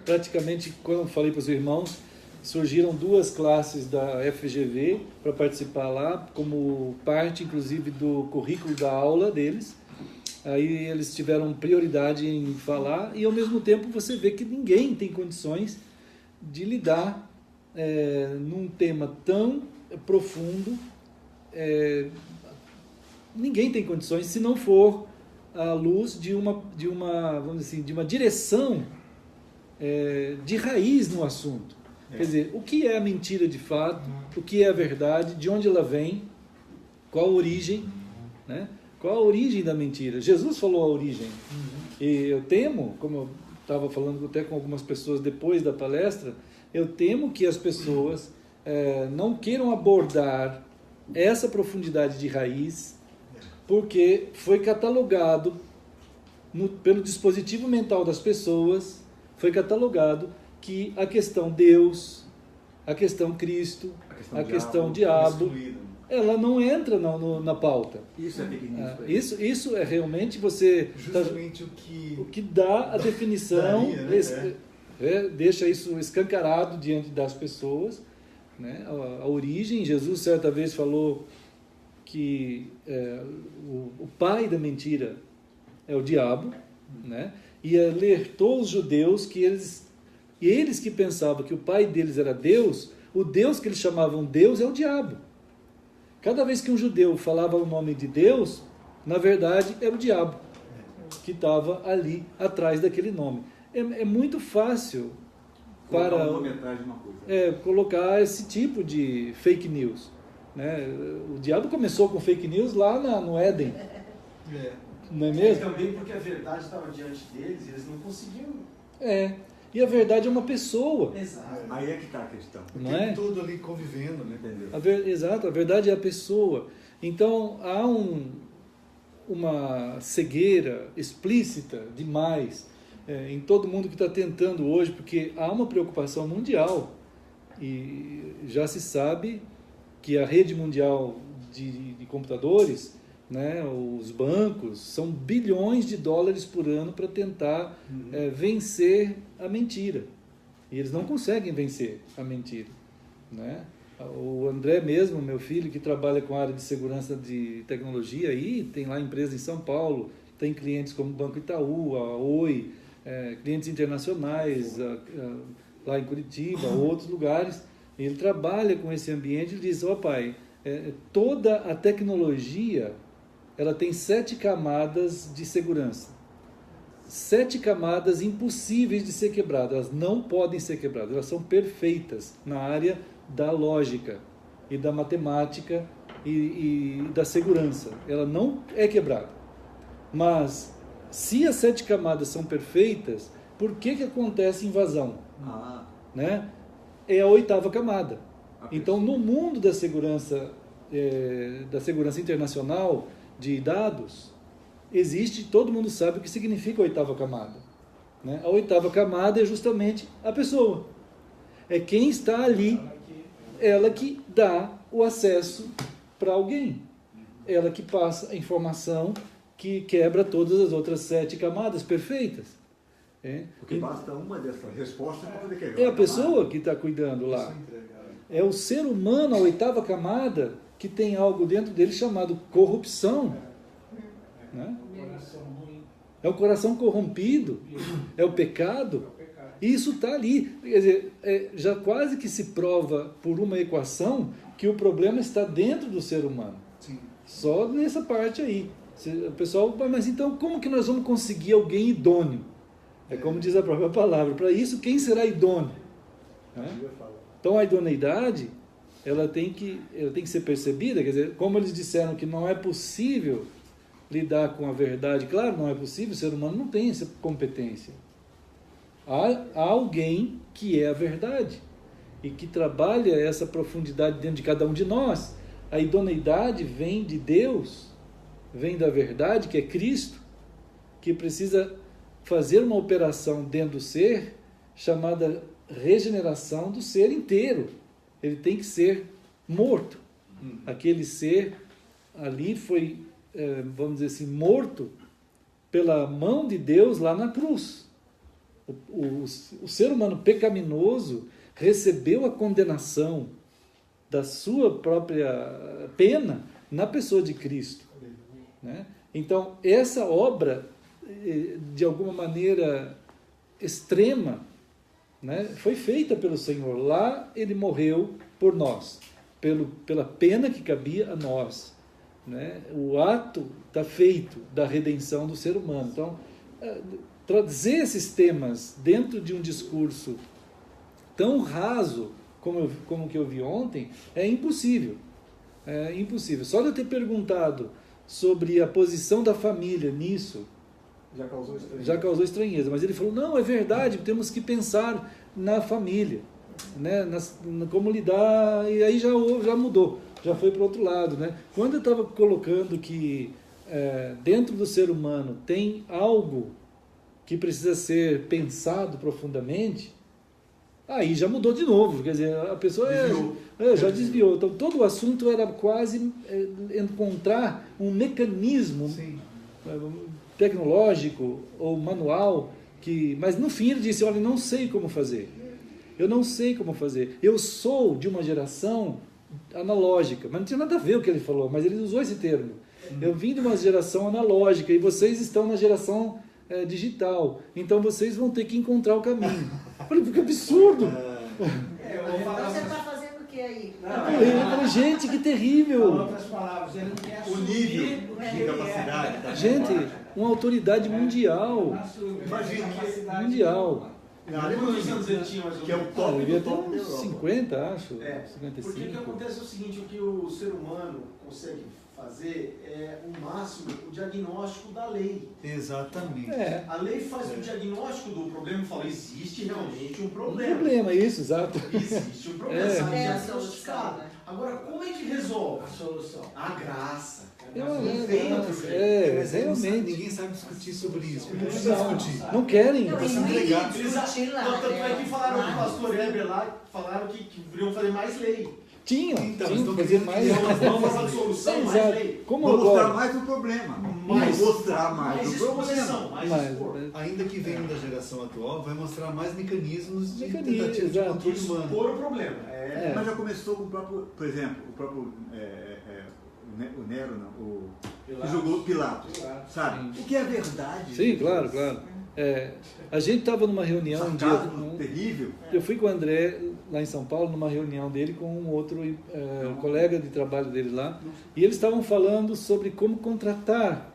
praticamente, quando eu falei para os irmãos, surgiram 2 classes da FGV para participar lá, como parte, inclusive, do currículo da aula deles. Aí eles tiveram prioridade em falar e, ao mesmo tempo, você vê que ninguém tem condições de lidar num tema tão profundo. Ninguém tem condições se não for à luz de uma vamos dizer assim, de uma direção de raiz no assunto. Quer dizer, o que é a mentira de fato, o que é a verdade, de onde ela vem, qual a origem, né? Qual a origem da mentira? Jesus falou a origem. E eu temo, como eu estava falando até com algumas pessoas depois da palestra, eu temo que as pessoas não queiram abordar essa profundidade de raiz, porque foi catalogado pelo dispositivo mental das pessoas, foi catalogado que a questão Deus, a questão Cristo, a questão diabo, ela não entra na pauta. Isso é fake news. Isso é realmente você... Justamente o que dá a definição, daria, né? Deixa isso escancarado diante das pessoas, né? A origem. Jesus certa vez falou que o pai da mentira é o diabo, né? E alertou os judeus que eles que pensavam que o pai deles era Deus, o Deus que eles chamavam Deus é o diabo. Cada vez que um judeu falava o nome de Deus, na verdade era o diabo que estava ali atrás daquele nome. É muito fácil para colocar esse tipo de fake news, né? O diabo começou com fake news lá no Éden. Não é mesmo? Também porque a verdade estava diante deles e eles não conseguiam. E a verdade é uma pessoa. Exato. Aí é que está a questão. Não é? Tudo ali convivendo, né? Exato, a verdade é a pessoa. Então há uma cegueira explícita demais em todo mundo que está tentando hoje, porque há uma preocupação mundial e já se sabe que a rede mundial de computadores, né, os bancos, são bilhões de dólares por ano para tentar vencer a mentira. E eles não conseguem vencer a mentira, né? O André mesmo, meu filho, que trabalha com a área de segurança de tecnologia, aí tem lá empresa em São Paulo, tem clientes como o Banco Itaú, a Oi, clientes internacionais lá em Curitiba, outros lugares. Ele trabalha com esse ambiente e diz: pai, toda a tecnologia ela tem 7 camadas de segurança. 7 camadas impossíveis de ser quebradas. Elas não podem ser quebradas. Elas são perfeitas na área da lógica e da matemática e da segurança. Ela não é quebrada. Mas, se as 7 camadas são perfeitas, por que acontece invasão? Né? É a 8ª camada. Então, no mundo da segurança internacional de dados, todo mundo sabe o que significa a 8ª camada. Né? A 8ª camada é justamente a pessoa. É quem está ali, ela que dá o acesso para alguém. Ela que passa a informação que quebra todas as outras 7 camadas perfeitas. Porque basta uma dessas respostas para poder quebrar. É a pessoa que está cuidando lá. É o ser humano, a 8ª camada, que tem algo dentro dele chamado corrupção. Né? É o coração corrompido, é o pecado. E isso está ali. Quer dizer, já quase que se prova por uma equação que o problema está dentro do ser humano. Sim. Só nessa parte aí. O pessoal, mas então como que nós vamos conseguir alguém idôneo? Como diz a própria palavra. Para isso, quem será idôneo? Né? Então a idoneidade ela tem que ser percebida. Quer dizer, como eles disseram que não é possível lidar com a verdade, claro, não é possível, o ser humano não tem essa competência. Há alguém que é a verdade. e que trabalha essa profundidade dentro de cada um de nós. A idoneidade vem de Deus, vem da verdade, que é Cristo, que precisa fazer uma operação dentro do ser chamada regeneração do ser inteiro. Ele tem que ser morto. Aquele ser ali foi, vamos dizer assim, morto pela mão de Deus lá na cruz. O ser humano pecaminoso recebeu a condenação da sua própria pena na pessoa de Cristo, né? Então, essa obra, de alguma maneira extrema, né, foi feita pelo Senhor. Lá ele morreu por nós, pela pena que cabia a nós, né? O ato está feito da redenção do ser humano. Então, trazer esses temas dentro de um discurso tão raso como que eu vi ontem é impossível. É impossível. Só de eu ter perguntado sobre a posição da família nisso já causou estranheza. Mas ele falou, não, é verdade, temos que pensar na família, né? Como lidar, e aí já mudou, já foi para o outro lado, né? Quando eu estava colocando que dentro do ser humano tem algo que precisa ser pensado profundamente, aí já mudou de novo, quer dizer, a pessoa já desviou. Então todo o assunto era quase encontrar um mecanismo tecnológico ou manual, mas no fim ele disse, olha, não sei como fazer. Eu não sei como fazer. Eu sou de uma geração analógica, mas não tinha nada a ver o que ele falou, mas ele usou esse termo. Eu vim de uma geração analógica e vocês estão na geração digital, então vocês vão ter que encontrar o caminho. Eu falei, que absurdo! Então você está fazendo o que aí? Gente, que terrível! Com outras palavras, ele não quer O nível de capacidade. Gente, uma autoridade mundial. Imagina. Mundial. Quantos anos ele tinha mais ou Que é o menos? top Devia do ter top da uns Europa. 50, acho. Porque o que 55. acontece é o seguinte, o que o ser humano consegue fazer é o máximo, o diagnóstico da lei. Exatamente. A lei faz o diagnóstico do problema e fala, existe realmente um Um problema. problema, isso, exato. Existe um problema, sabe É a diagnosticar. solução, né? Agora, como é que resolve? A solução. A graça. Realmente. Ninguém sabe discutir sobre isso. Não Não precisa Não, discutir. não querem. Não, Você e não entregar. ia discutir lá. Tanto é que falaram né? com o pastor Heber lá, falaram que iriam fazer mais lei. Tinham, Então, tinham estão que fazer querendo mais. criar Uma forma de solução, mais Exato. lei. Como Vou mostrar agora? mais o problema. Mais- Mostrar mais o problema. exposição, mais expor. Ainda que venham da geração atual, vai mostrar mais mecanismos de Mecanismos, tentativa de exato. controle humano. Expor o problema. Mas já começou com o próprio, por exemplo, o Nero, que jogou Pilatos, sabe? O que é verdade? Sim, claro, claro. A gente estava numa reunião um dia. Sarcasmo terrível. Eu fui com o André lá em São Paulo, numa reunião dele com um outro colega de trabalho dele lá, e eles estavam falando sobre como contratar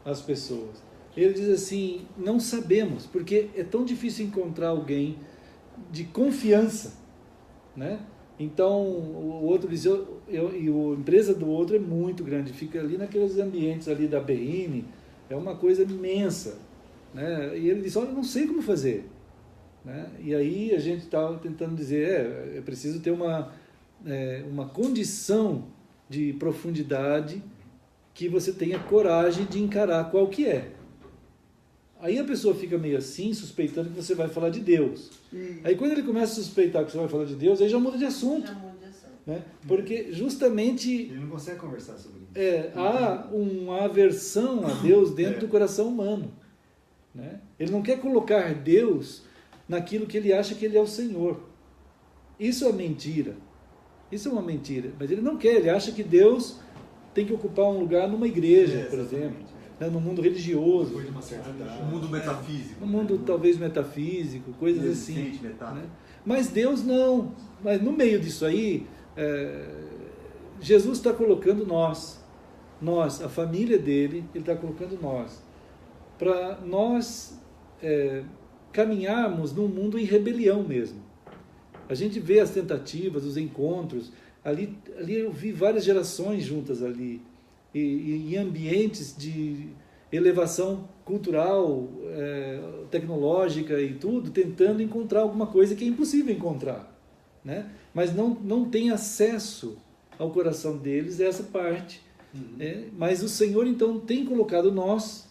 as pessoas. Ele diz assim, não sabemos, porque é tão difícil encontrar alguém de confiança, né? Então, o outro diz, e a empresa do outro é muito grande, fica ali naqueles ambientes ali da BN, é uma coisa imensa, né? E ele disse, olha, eu não sei como fazer, né? E aí a gente estava tentando dizer, é preciso ter uma condição de profundidade que você tenha coragem de encarar qual que é. Aí a pessoa fica meio assim, suspeitando que você vai falar de Deus. Aí quando ele começa a suspeitar que você vai falar de Deus, aí já muda de assunto. Já muda de assunto. Né? Porque justamente Ele não consegue conversar sobre isso. há uma aversão a Deus dentro do coração humano. Né? Ele não quer colocar Deus naquilo que ele acha que ele é o Senhor. Isso é mentira. Isso é uma mentira. Mas ele não quer, ele acha que Deus tem que ocupar um lugar numa igreja, por exemplo. Né, no mundo religioso, Depois de uma certa idade. O mundo metafísico. no mundo talvez metafísico, coisas assim. Inexistente, metáfora. Né? Mas Deus não. Mas no meio disso aí, Jesus está colocando nós, a família dele, ele está colocando nós, para nós caminharmos num mundo em rebelião mesmo. A gente vê as tentativas, os encontros, ali eu vi várias gerações juntas ali, e em ambientes de elevação cultural, tecnológica e tudo, tentando encontrar alguma coisa que é impossível encontrar. né? Mas não tem acesso ao coração deles essa parte. Mas o Senhor então tem colocado nós,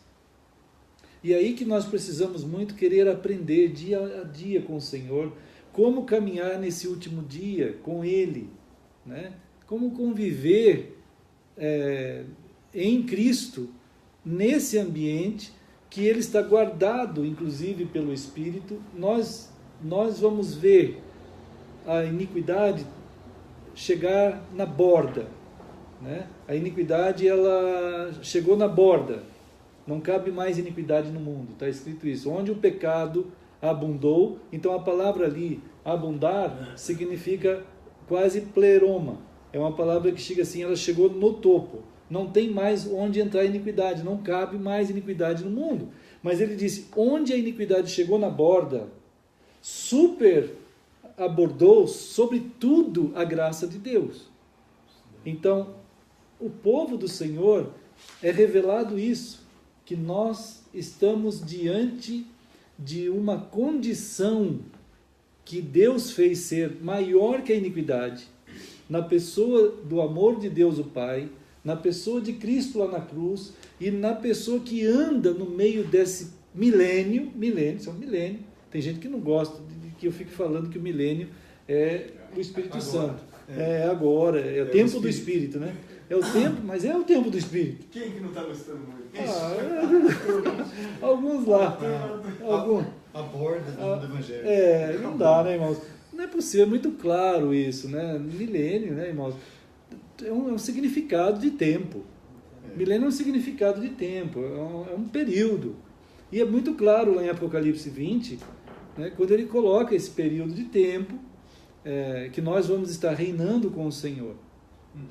e aí que nós precisamos muito querer aprender dia a dia com o Senhor, como caminhar nesse último dia com Ele, né? Como conviver em Cristo, nesse ambiente que Ele está guardado, inclusive pelo Espírito. Nós vamos ver a iniquidade chegar na borda, né? A iniquidade, ela chegou na borda, não cabe mais iniquidade no mundo, está escrito isso, onde o pecado abundou. Então a palavra ali, abundar, significa quase pleroma, é uma palavra que chega assim, ela chegou no topo, não tem mais onde entrar a iniquidade, não cabe mais iniquidade no mundo. Mas ele disse, onde a iniquidade chegou na borda, super abordou sobre tudo a graça de Deus. Então, o povo do Senhor é revelado isso, que nós estamos diante de uma condição que Deus fez ser maior que a iniquidade, na pessoa do amor de Deus o Pai, na pessoa de Cristo lá na cruz, e na pessoa que anda no meio desse milênio, isso é um milênio, tem gente que não gosta de que eu fique falando que o milênio é o Espírito Santo, agora, é o tempo do Espírito, né? É o tempo, mas é o tempo do Espírito. Quem que não está gostando muito? Alguns lá. A borda do Evangelho. Não dá, né, irmãos? Não é possível, é muito claro isso, né? Milênio, né, irmãos? É um significado de tempo. Milênio é um significado de tempo, é um período. E é muito claro lá em Apocalipse 20, né, quando ele coloca esse período de tempo, que nós vamos estar reinando com o Senhor.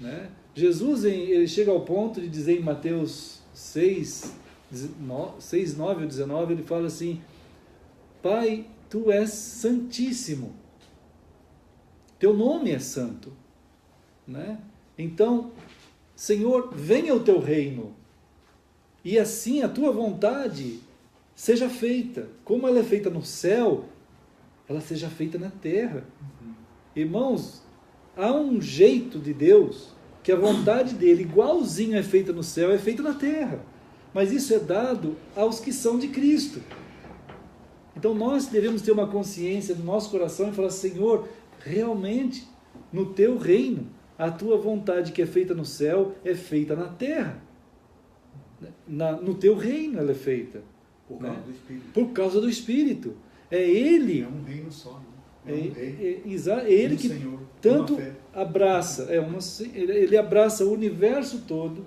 Né? Jesus ele chega ao ponto de dizer em Mateus 6, 9 ou 19, ele fala assim, Pai, Tu és santíssimo, Teu nome é santo. Né? Então, Senhor, venha o Teu reino, e assim a Tua vontade seja feita, como ela é feita no céu, ela seja feita na terra. Irmãos, há um jeito de Deus, que a vontade dele, igualzinho é feita no céu, é feita na terra. Mas isso é dado aos que são de Cristo. Então nós devemos ter uma consciência do nosso coração e falar, Senhor, realmente, no Teu reino, a Tua vontade que é feita no céu, é feita na terra. No Teu reino ela é feita. Por causa do Espírito. Por causa do Espírito. É Ele. É um reino só, né? Ele que Senhor, tanto abraça, ele abraça o universo todo,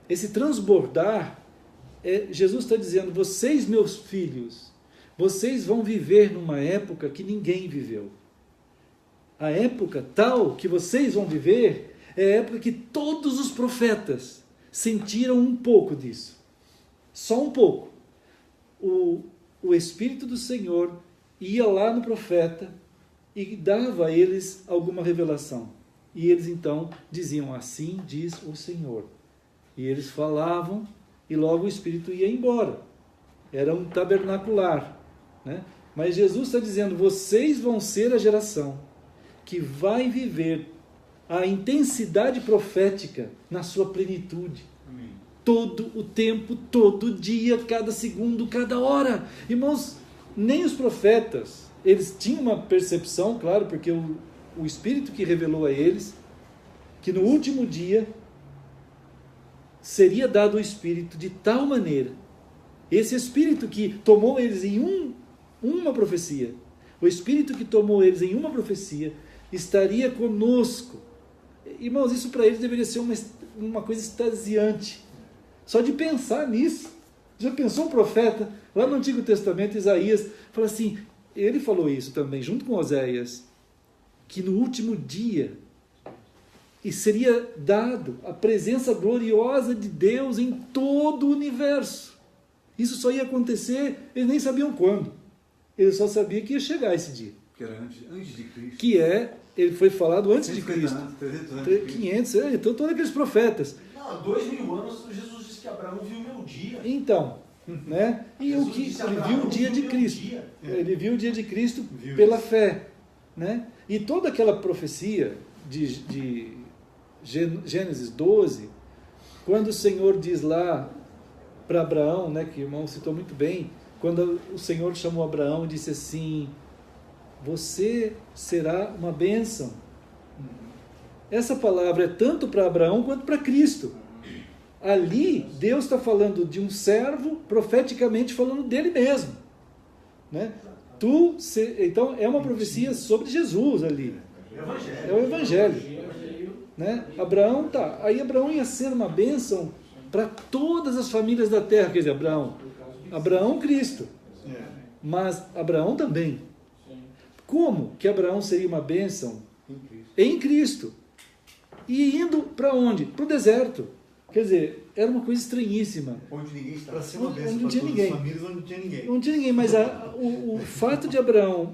esse transbordar. Jesus está dizendo, vocês, meus filhos, vocês vão viver numa época que ninguém viveu. A época tal que vocês vão viver é a época que todos os profetas sentiram um pouco disso. Só um pouco. O Espírito do Senhor ia lá no profeta e dava a eles alguma revelação. E eles então diziam, assim diz o Senhor. E eles falavam e logo o Espírito ia embora. Era um tabernacular. Né? Mas Jesus está dizendo, vocês vão ser a geração que vai viver a intensidade profética na sua plenitude. Amém. Todo o tempo, todo dia, cada segundo, cada hora. Irmãos, nem os profetas, eles tinham uma percepção, claro, porque o Espírito que revelou a eles, que no último dia seria dado o Espírito de tal maneira, esse Espírito que tomou eles em uma profecia, o Espírito que tomou eles em uma profecia, estaria conosco. Irmãos, isso para eles deveria ser uma coisa extasiante, só de pensar nisso. Já pensou um profeta, lá no Antigo Testamento, Isaías, fala assim, ele falou isso também, junto com Oséias, que no último dia, e seria dado a presença gloriosa de Deus em todo o universo. Isso só ia acontecer, eles nem sabiam quando. Eles só sabiam que ia chegar esse dia. Que era antes de Cristo. Ele foi falado antes de Cristo. 300 anos de Cristo. 500, então todos aqueles profetas. Não, há 2000 anos Jesus disse que Abraão viu o meu dia. Então, né? E Jesus o que disse, ele viu o dia de Cristo. Ele viu o dia de Cristo pela fé. né? E toda aquela profecia de Gênesis 12, quando o Senhor diz lá para Abraão, né, que o irmão citou muito bem, quando o Senhor chamou Abraão e disse assim: você será uma bênção. Essa palavra é tanto para Abraão quanto para Cristo. Ali, Deus está falando de um servo, profeticamente falando dele mesmo, né? Então, é uma profecia sobre Jesus ali. É o Evangelho. Né? Aí Abraão ia ser uma bênção para todas as famílias da terra. Quer dizer, Abraão Cristo, mas Abraão também. Como que Abraão seria uma bênção? Em Cristo. E indo para onde? Para o deserto. Quer dizer, era uma coisa estranhíssima. Onde ninguém está. Para ser uma bênção onde não tinha ninguém. Famílias onde não tinha ninguém. Não tinha ninguém, mas o fato de Abraão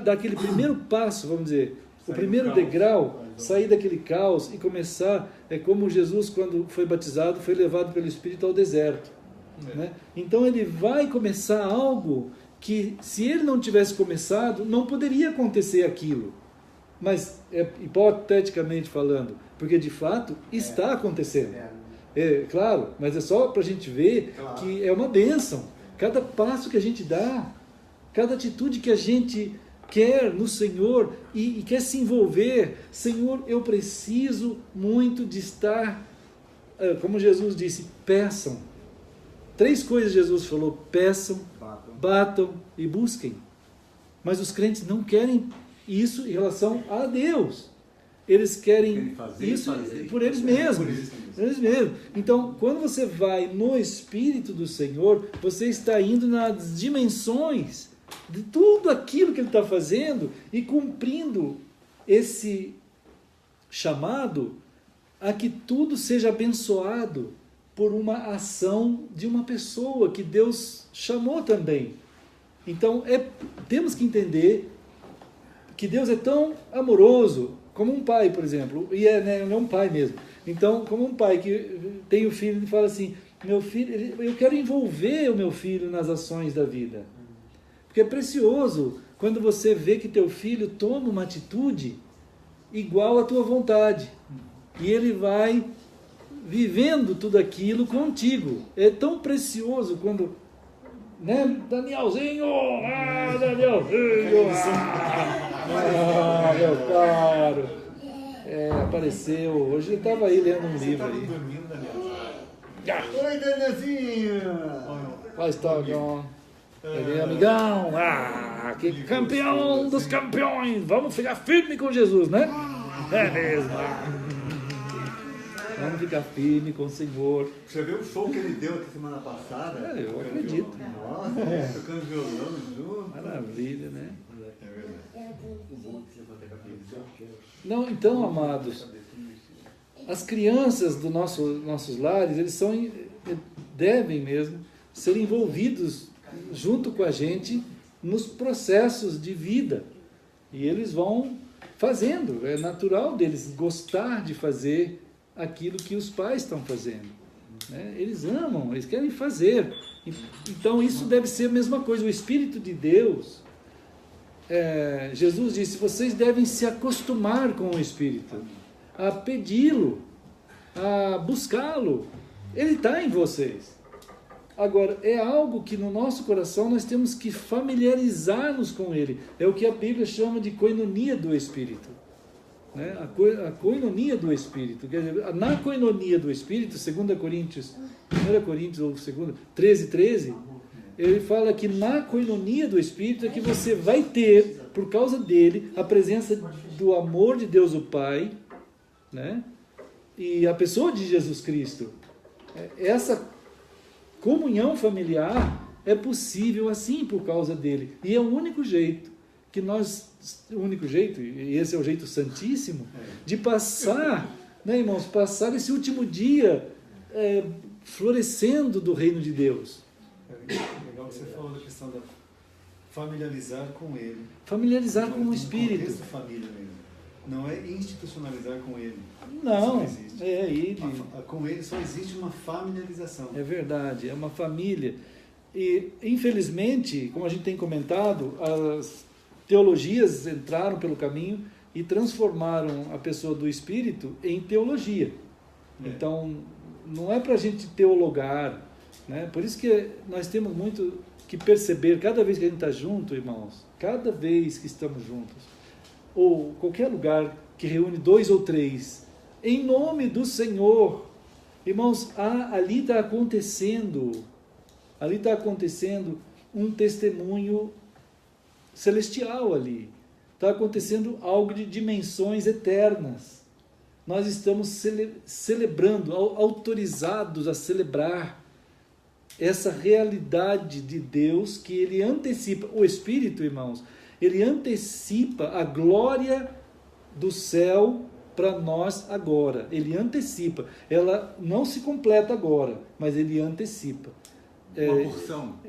dar aquele primeiro passo, vamos dizer, o primeiro degrau, sair daquele caos e começar, é como Jesus, quando foi batizado, foi levado pelo Espírito ao deserto. Né? Então ele vai começar algo que, se ele não tivesse começado, não poderia acontecer aquilo. Mas, hipoteticamente falando, porque de fato está acontecendo. Claro, mas é só para a gente ver que é uma bênção. Cada passo que a gente dá, cada atitude que a gente quer no Senhor e quer se envolver. Senhor, eu preciso muito de estar, como Jesus disse, peçam. 3 coisas Jesus falou: peçam, batam e busquem. Mas os crentes não querem isso em relação a Deus. Eles querem isso por eles mesmos. Então, quando você vai no Espírito do Senhor, você está indo nas dimensões de tudo aquilo que Ele está fazendo e cumprindo esse chamado a que tudo seja abençoado por uma ação de uma pessoa que Deus chamou também. Então, temos que entender que Deus é tão amoroso, como um pai, por exemplo, e não é um pai mesmo. Então, como um pai que tem o filho e fala assim: meu filho, eu quero envolver o meu filho nas ações da vida. Porque é precioso quando você vê que teu filho toma uma atitude igual à tua vontade. E ele vai vivendo tudo aquilo contigo. É tão precioso quando... Né? Danielzinho! Danielzinho! Meu caro! Apareceu. Hoje ele estava aí lendo um livro aí. Oi, Danielzinho! Vai, Stogão! Ele, amigão! Que campeão dos campeões! Vamos ficar firme com Jesus, né? É mesmo! Vamos ficar firme com o Senhor. Você viu o show que ele deu aqui semana passada? Eu acredito. Nossa, tocando violão junto. Maravilha, né? É verdade. Não, então, amados, as crianças dos nossos lares, eles devem mesmo ser envolvidos junto com a gente nos processos de vida. E eles vão fazendo. É natural deles gostar de fazer aquilo que os pais estão fazendo. Né? Eles amam, eles querem fazer. Então isso deve ser a mesma coisa. O Espírito de Deus, Jesus disse, vocês devem se acostumar com o Espírito, a pedi-lo, a buscá-lo. Ele está em vocês. Agora, é algo que no nosso coração nós temos que familiarizar-nos com ele. É o que a Bíblia chama de koinonia do Espírito. Né? A koinonia do Espírito. Quer dizer, na koinonia do Espírito, 1 Coríntios ou 13, ele fala que na koinonia do Espírito é que você vai ter, por causa dele, a presença do amor de Deus o Pai, né? E a pessoa de Jesus Cristo. Essa comunhão familiar é possível assim por causa dele. E é o único jeito e esse é o jeito santíssimo, de passar, né, irmãos, passar esse último dia florescendo do reino de Deus. Legal que você falou da questão da familiarizar com ele. Familiarizar com o Espírito. Contexto família mesmo. Não é institucionalizar com ele. Não, isso não existe. Ele. Com ele só existe uma familiarização. É verdade, é uma família. E, infelizmente, como a gente tem comentado, teologias entraram pelo caminho e transformaram a pessoa do espírito em teologia. Então, não é para a gente teologar, né? Por isso que nós temos muito que perceber, cada vez que a gente está junto, irmãos, cada vez que estamos juntos, ou qualquer lugar que reúne 2 ou 3, em nome do Senhor, irmãos, ali está acontecendo um testemunho celestial ali, está acontecendo algo de dimensões eternas. Nós estamos celebrando, autorizados a celebrar essa realidade de Deus que Ele antecipa. O Espírito, irmãos, Ele antecipa a glória do céu para nós agora. Ele antecipa. Ela não se completa agora, mas Ele antecipa. Uma porção.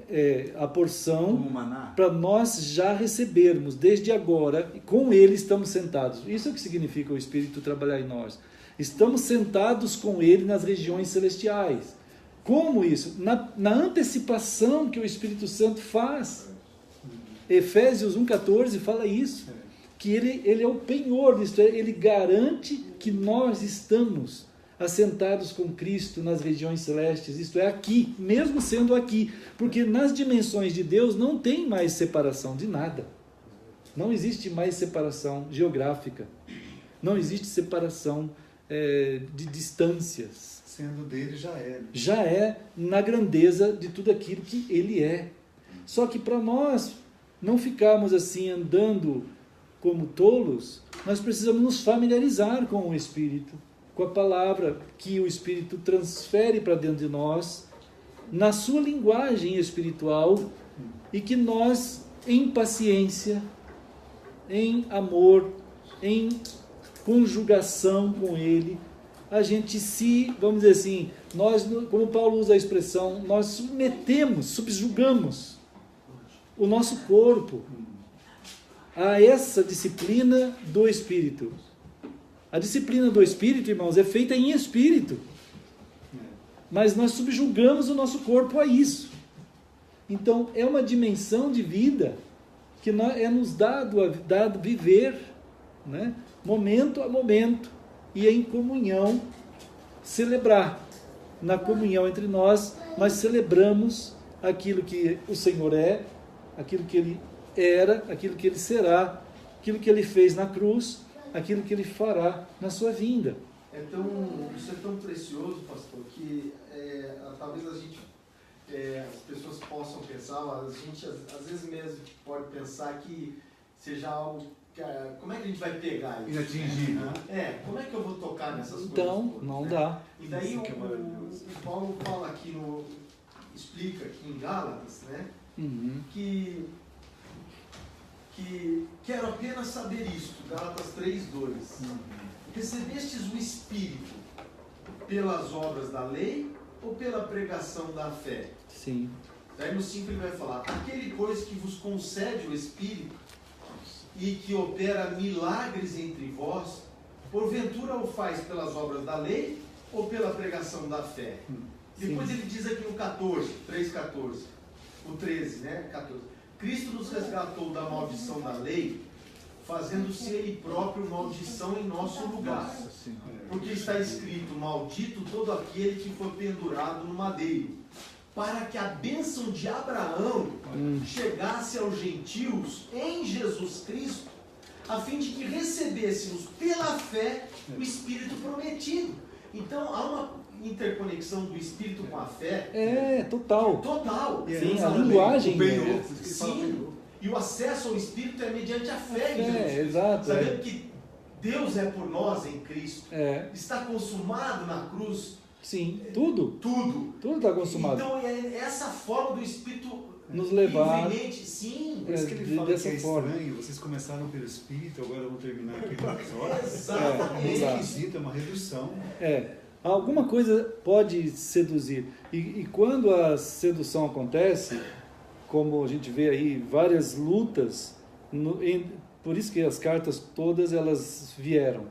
A porção maná, para nós já recebermos desde agora, e com Ele estamos sentados. Isso é o que significa o Espírito trabalhar em nós. Estamos sentados com Ele nas regiões celestiais. Como isso? Na antecipação que o Espírito Santo faz. Efésios 1,14 fala isso, que ele é o penhor disso, ele garante que nós estamos assentados com Cristo nas regiões celestes, isto é, aqui, mesmo sendo aqui, porque nas dimensões de Deus não tem mais separação de nada, não existe mais separação geográfica, não existe separação de distâncias. Sendo dele já é. Já é na grandeza de tudo aquilo que Ele é. Só que para nós não ficarmos assim andando como tolos, nós precisamos nos familiarizar com o Espírito, com a palavra que o Espírito transfere para dentro de nós, na sua linguagem espiritual, e que nós, em paciência, em amor, em conjugação com Ele, a gente vamos dizer assim, nós, como Paulo usa a expressão, nós subjugamos o nosso corpo a essa disciplina do Espírito. A disciplina do Espírito, irmãos, é feita em Espírito. Mas nós subjugamos o nosso corpo a isso. Então, é uma dimensão de vida que é nos dado viver, né? Momento a momento, e em comunhão celebrar. Na comunhão entre nós celebramos aquilo que o Senhor é, aquilo que Ele era, aquilo que Ele será, aquilo que Ele fez na cruz, aquilo que Ele fará na sua vinda. Isso é tão precioso, pastor, que talvez as pessoas possam pensar, a gente às vezes mesmo pode pensar que seja algo, como é que a gente vai pegar isso? Inatingível. Como é que eu vou tocar nessas coisas? Então, não dá. E daí o Paulo fala aqui, explica aqui em Gálatas, né? Que quero apenas saber isto, Gálatas 3:2. Recebestes o Espírito pelas obras da lei ou pela pregação da fé? Sim. Daí no 5 ele vai falar, aquele, pois, que vos concede o Espírito e que opera milagres entre vós, porventura o faz pelas obras da lei ou pela pregação da fé? Depois ele diz aqui no 3:14, o 13, né? 14. Cristo nos resgatou da maldição da lei, fazendo-se Ele próprio maldição em nosso lugar. Porque está escrito, maldito todo aquele que foi pendurado no madeiro, para que a bênção de Abraão chegasse aos gentios em Jesus Cristo, a fim de que recebêssemos pela fé o Espírito prometido. Então há uma interconexão do Espírito com a fé. Total. Total. Sim, a linguagem. Sim. E o acesso ao Espírito é mediante a fé em Jesus. Exato. Sabendo que Deus é por nós em Cristo. Está consumado na cruz. Sim, tudo. Tudo Está consumado. Então é essa forma do Espírito nos levar. Sim. Por isso que ele fala que é forma. estranho. Vocês começaram pelo Espírito, agora vão terminar aqui pelas horas. Exatamente. É esquisito, é uma redução. Alguma coisa pode seduzir. E quando a sedução acontece, como a gente vê aí, várias lutas, por isso que as cartas todas elas vieram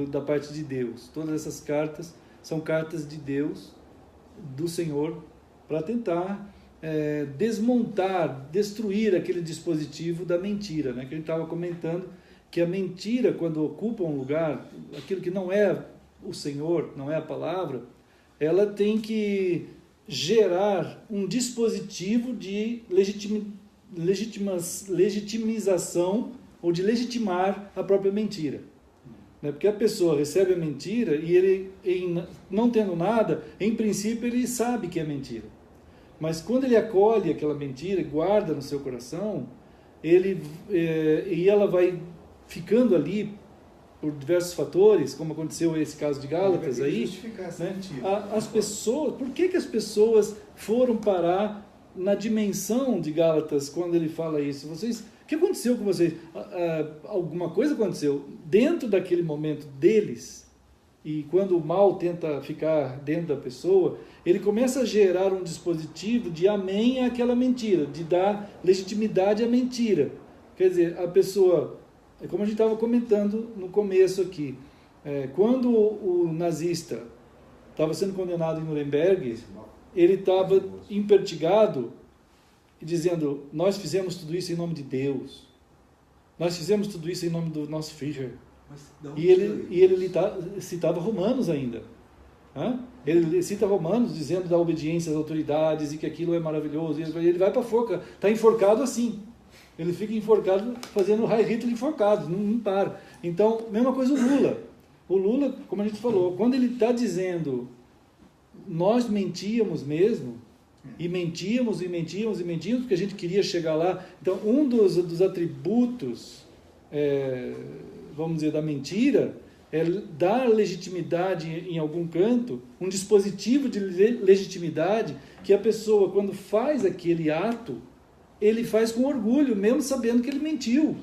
da parte de Deus. Todas essas cartas são cartas de Deus, do Senhor, para tentar desmontar, destruir aquele dispositivo da mentira, né? Que a gente estava comentando, que a mentira, quando ocupa um lugar, aquilo que não é o Senhor, não é a palavra, ela tem que gerar um dispositivo de legitimização ou de legitimar a própria mentira. Porque a pessoa recebe a mentira e ele, não tendo nada, em princípio ele sabe que é mentira. Mas quando ele acolhe aquela mentira e guarda no seu coração, e ela vai ficando ali por diversos fatores, como aconteceu esse caso de Gálatas aí, né? As pessoas, por que as pessoas foram parar na dimensão de Gálatas quando ele fala isso? O que aconteceu com vocês? Alguma coisa aconteceu dentro daquele momento deles, e quando o mal tenta ficar dentro da pessoa, ele começa a gerar um dispositivo de amém àquela mentira, de dar legitimidade à mentira. Quer dizer, a pessoa, como a gente estava comentando no começo aqui, quando o nazista estava sendo condenado em Nuremberg, ele estava impertigado e dizendo: nós fizemos tudo isso em nome de Deus, nós fizemos tudo isso em nome do nosso Führer. E ele citava Romanos ainda. Ele cita Romanos dizendo da obediência às autoridades e que aquilo é maravilhoso. E ele vai para a forca, está enforcado assim. Ele fica enforcado fazendo o Heil Hitler enforcado, não para. Então, mesma coisa o Lula. O Lula, como a gente falou, quando ele está dizendo nós mentíamos mesmo, e mentíamos, porque a gente queria chegar lá. Então, um dos atributos, vamos dizer, da mentira, é dar legitimidade em algum canto, um dispositivo de legitimidade que a pessoa, quando faz aquele ato, ele faz com orgulho, mesmo sabendo que ele mentiu.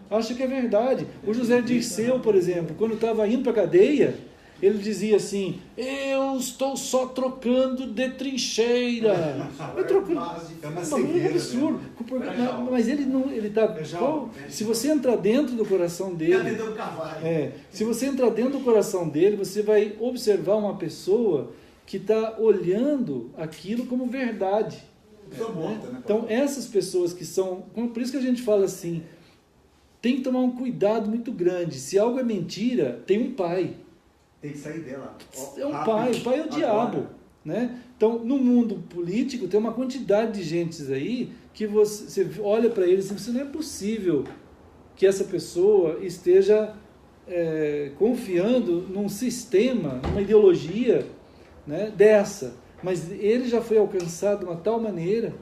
Acha que é verdade. O José Dirceu, por exemplo, quando estava indo para a cadeia, ele dizia assim: eu estou só trocando de trincheira. É uma cegueira, absurdo. Né? Mas ele não, ele está. Se você entrar dentro do coração dele, se você entrar dentro do coração dele, você vai observar uma pessoa que está olhando aquilo como verdade. Então essas pessoas que são, por isso que a gente fala assim, tem que tomar um cuidado muito grande. Se algo é mentira, tem um pai. Tem que sair dela. É um pai, o pai é o diabo. Né? Então, no mundo político, tem uma quantidade de gente aí que você olha para eles e assim, não é possível que essa pessoa esteja confiando num sistema, numa ideologia, né, dessa. Mas ele já foi alcançado de uma tal maneira,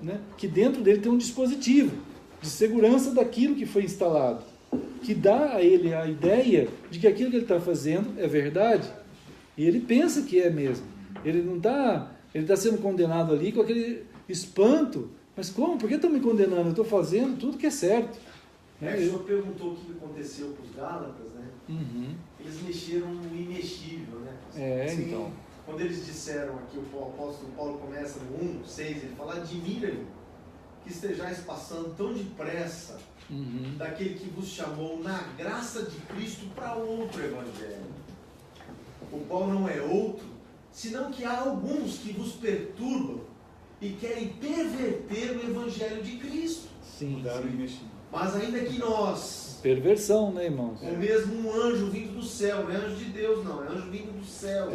né, que dentro dele tem um dispositivo de segurança daquilo que foi instalado, que dá a ele a ideia de que aquilo que ele está fazendo é verdade, e ele pensa que é mesmo. Ele não está, ele está sendo condenado ali com aquele espanto. Mas como? Por que estão me condenando? Eu estou fazendo tudo que é certo. O senhor perguntou o que aconteceu com os Gálatas, né? Uhum. Eles mexeram no imexível, né? Então. Quando eles disseram aqui, o apóstolo Paulo começa no 1:6, ele fala: admira-me que estejais passando tão depressa daquele que vos chamou na graça de Cristo para outro evangelho, o qual não é outro, senão que há alguns que vos perturbam e querem perverter o evangelho de Cristo. Sim. Mas ainda que nós... Perversão, né, irmãos? Ou mesmo um anjo vindo do céu, não é anjo de Deus não, é anjo vindo do céu.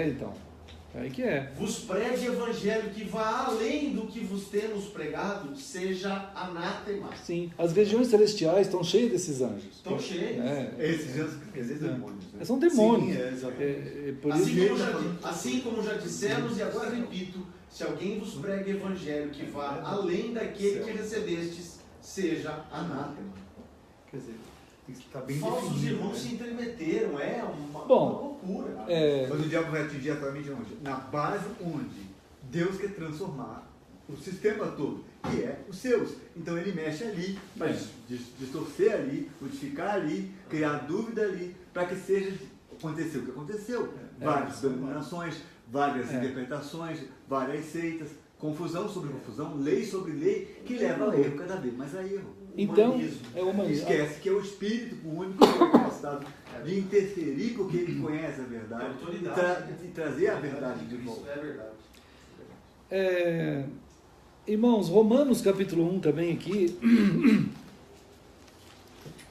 Então. Aí que é. Vos pregue evangelho que vá além do que vos temos pregado, seja anátema. Sim, as regiões celestiais estão cheias desses anjos. Estão cheias. Esses anjos, demônios. Né? São demônios. Sim, por assim como já dissemos, e agora repito, se alguém vos prega evangelho que vá além daquele que recebestes, seja anátema. Quer dizer, está bem falsos definido, irmãos, né? Se intermeteram, uma loucura. Mas o diabo vai atingir exatamente onde? Na base onde Deus quer transformar o sistema todo, que é os seus. Então ele mexe ali, para distorcer ali, modificar ali, criar dúvida ali, para que seja aconteceu o que aconteceu. Várias denominações, várias interpretações, várias seitas, confusão sobre confusão, lei sobre lei, que leva a erro cada vez mais a erro. Então, é o humanismo. Esquece que é o Espírito o único que é capacitado de interferir, porque ele conhece a verdade e trazer a verdade de volta. É verdade. Irmãos, Romanos capítulo 1 também aqui,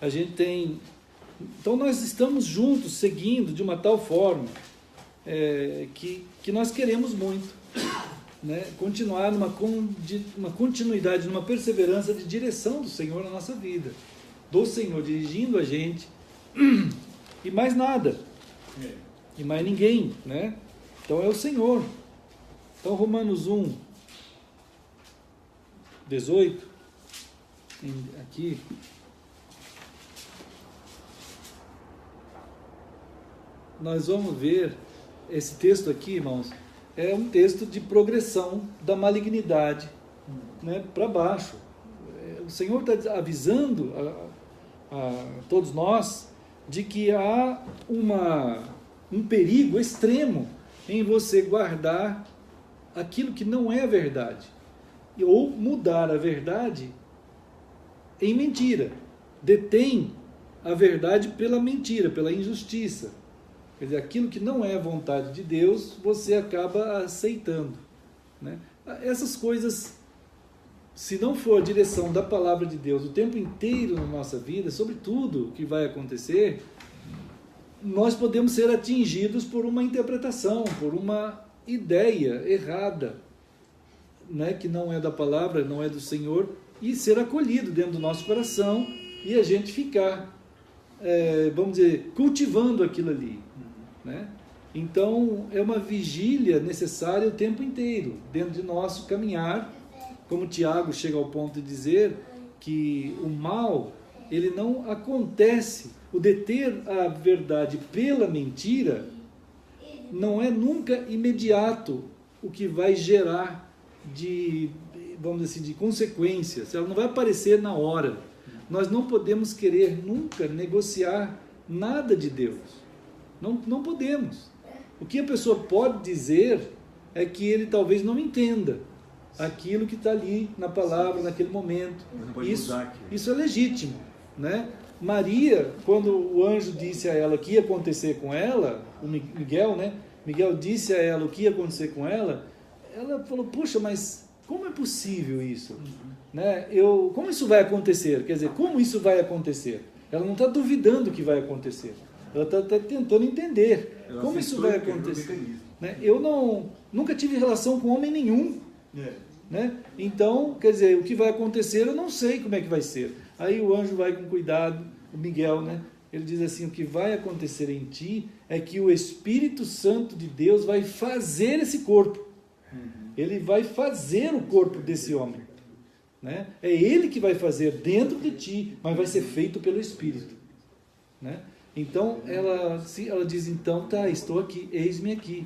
a gente tem... Então nós estamos juntos, seguindo de uma tal forma que nós queremos muito, né? Continuar numa continuidade, numa perseverança de direção do Senhor na nossa vida, do Senhor dirigindo a gente, e mais nada, e mais ninguém, né? Então é o Senhor. Então Romanos 1, 18, aqui... Nós vamos ver, esse texto aqui, irmãos, é um texto de progressão da malignidade, né, para baixo. O Senhor está avisando a todos nós de que há um perigo extremo em você guardar aquilo que não é a verdade, ou mudar a verdade em mentira. Detém a verdade pela mentira, pela injustiça. Quer dizer, aquilo que não é a vontade de Deus, você acaba aceitando, né? Essas coisas, se não for a direção da palavra de Deus o tempo inteiro na nossa vida, sobre tudo que vai acontecer, nós podemos ser atingidos por uma interpretação, por uma ideia errada, né? Que não é da palavra, não é do Senhor, e ser acolhido dentro do nosso coração e a gente ficar, vamos dizer, cultivando aquilo ali, né? Então é uma vigília necessária o tempo inteiro dentro de nosso caminhar, como Tiago chega ao ponto de dizer que o mal, ele não acontece, o deter a verdade pela mentira não é nunca imediato o que vai gerar de, vamos dizer assim, de consequências, ela não vai aparecer na hora. Nós não podemos querer nunca negociar nada de Deus. Não podemos. O que a pessoa pode dizer é que ele talvez não entenda aquilo que está ali na palavra, naquele momento. Isso é legítimo, né? Maria, quando o anjo disse a ela o que ia acontecer com ela, o Miguel, né? Miguel disse a ela o que ia acontecer com ela, ela falou, puxa, mas como é possível isso? Né? Como isso vai acontecer? Quer dizer, como isso vai acontecer? Ela não está duvidando que vai acontecer. Ela está tentando entender como isso vai acontecer. Né? Eu nunca tive relação com homem nenhum. Né? Então, quer dizer, o que vai acontecer eu não sei como é que vai ser. Aí o anjo vai com cuidado, o Miguel, né? Ele diz assim, o que vai acontecer em ti é que o Espírito Santo de Deus vai fazer esse corpo. Ele vai fazer o corpo desse homem. Né? É ele que vai fazer dentro de ti, mas vai ser feito pelo Espírito. Né? Então, ela diz, então, tá, estou aqui, eis-me aqui.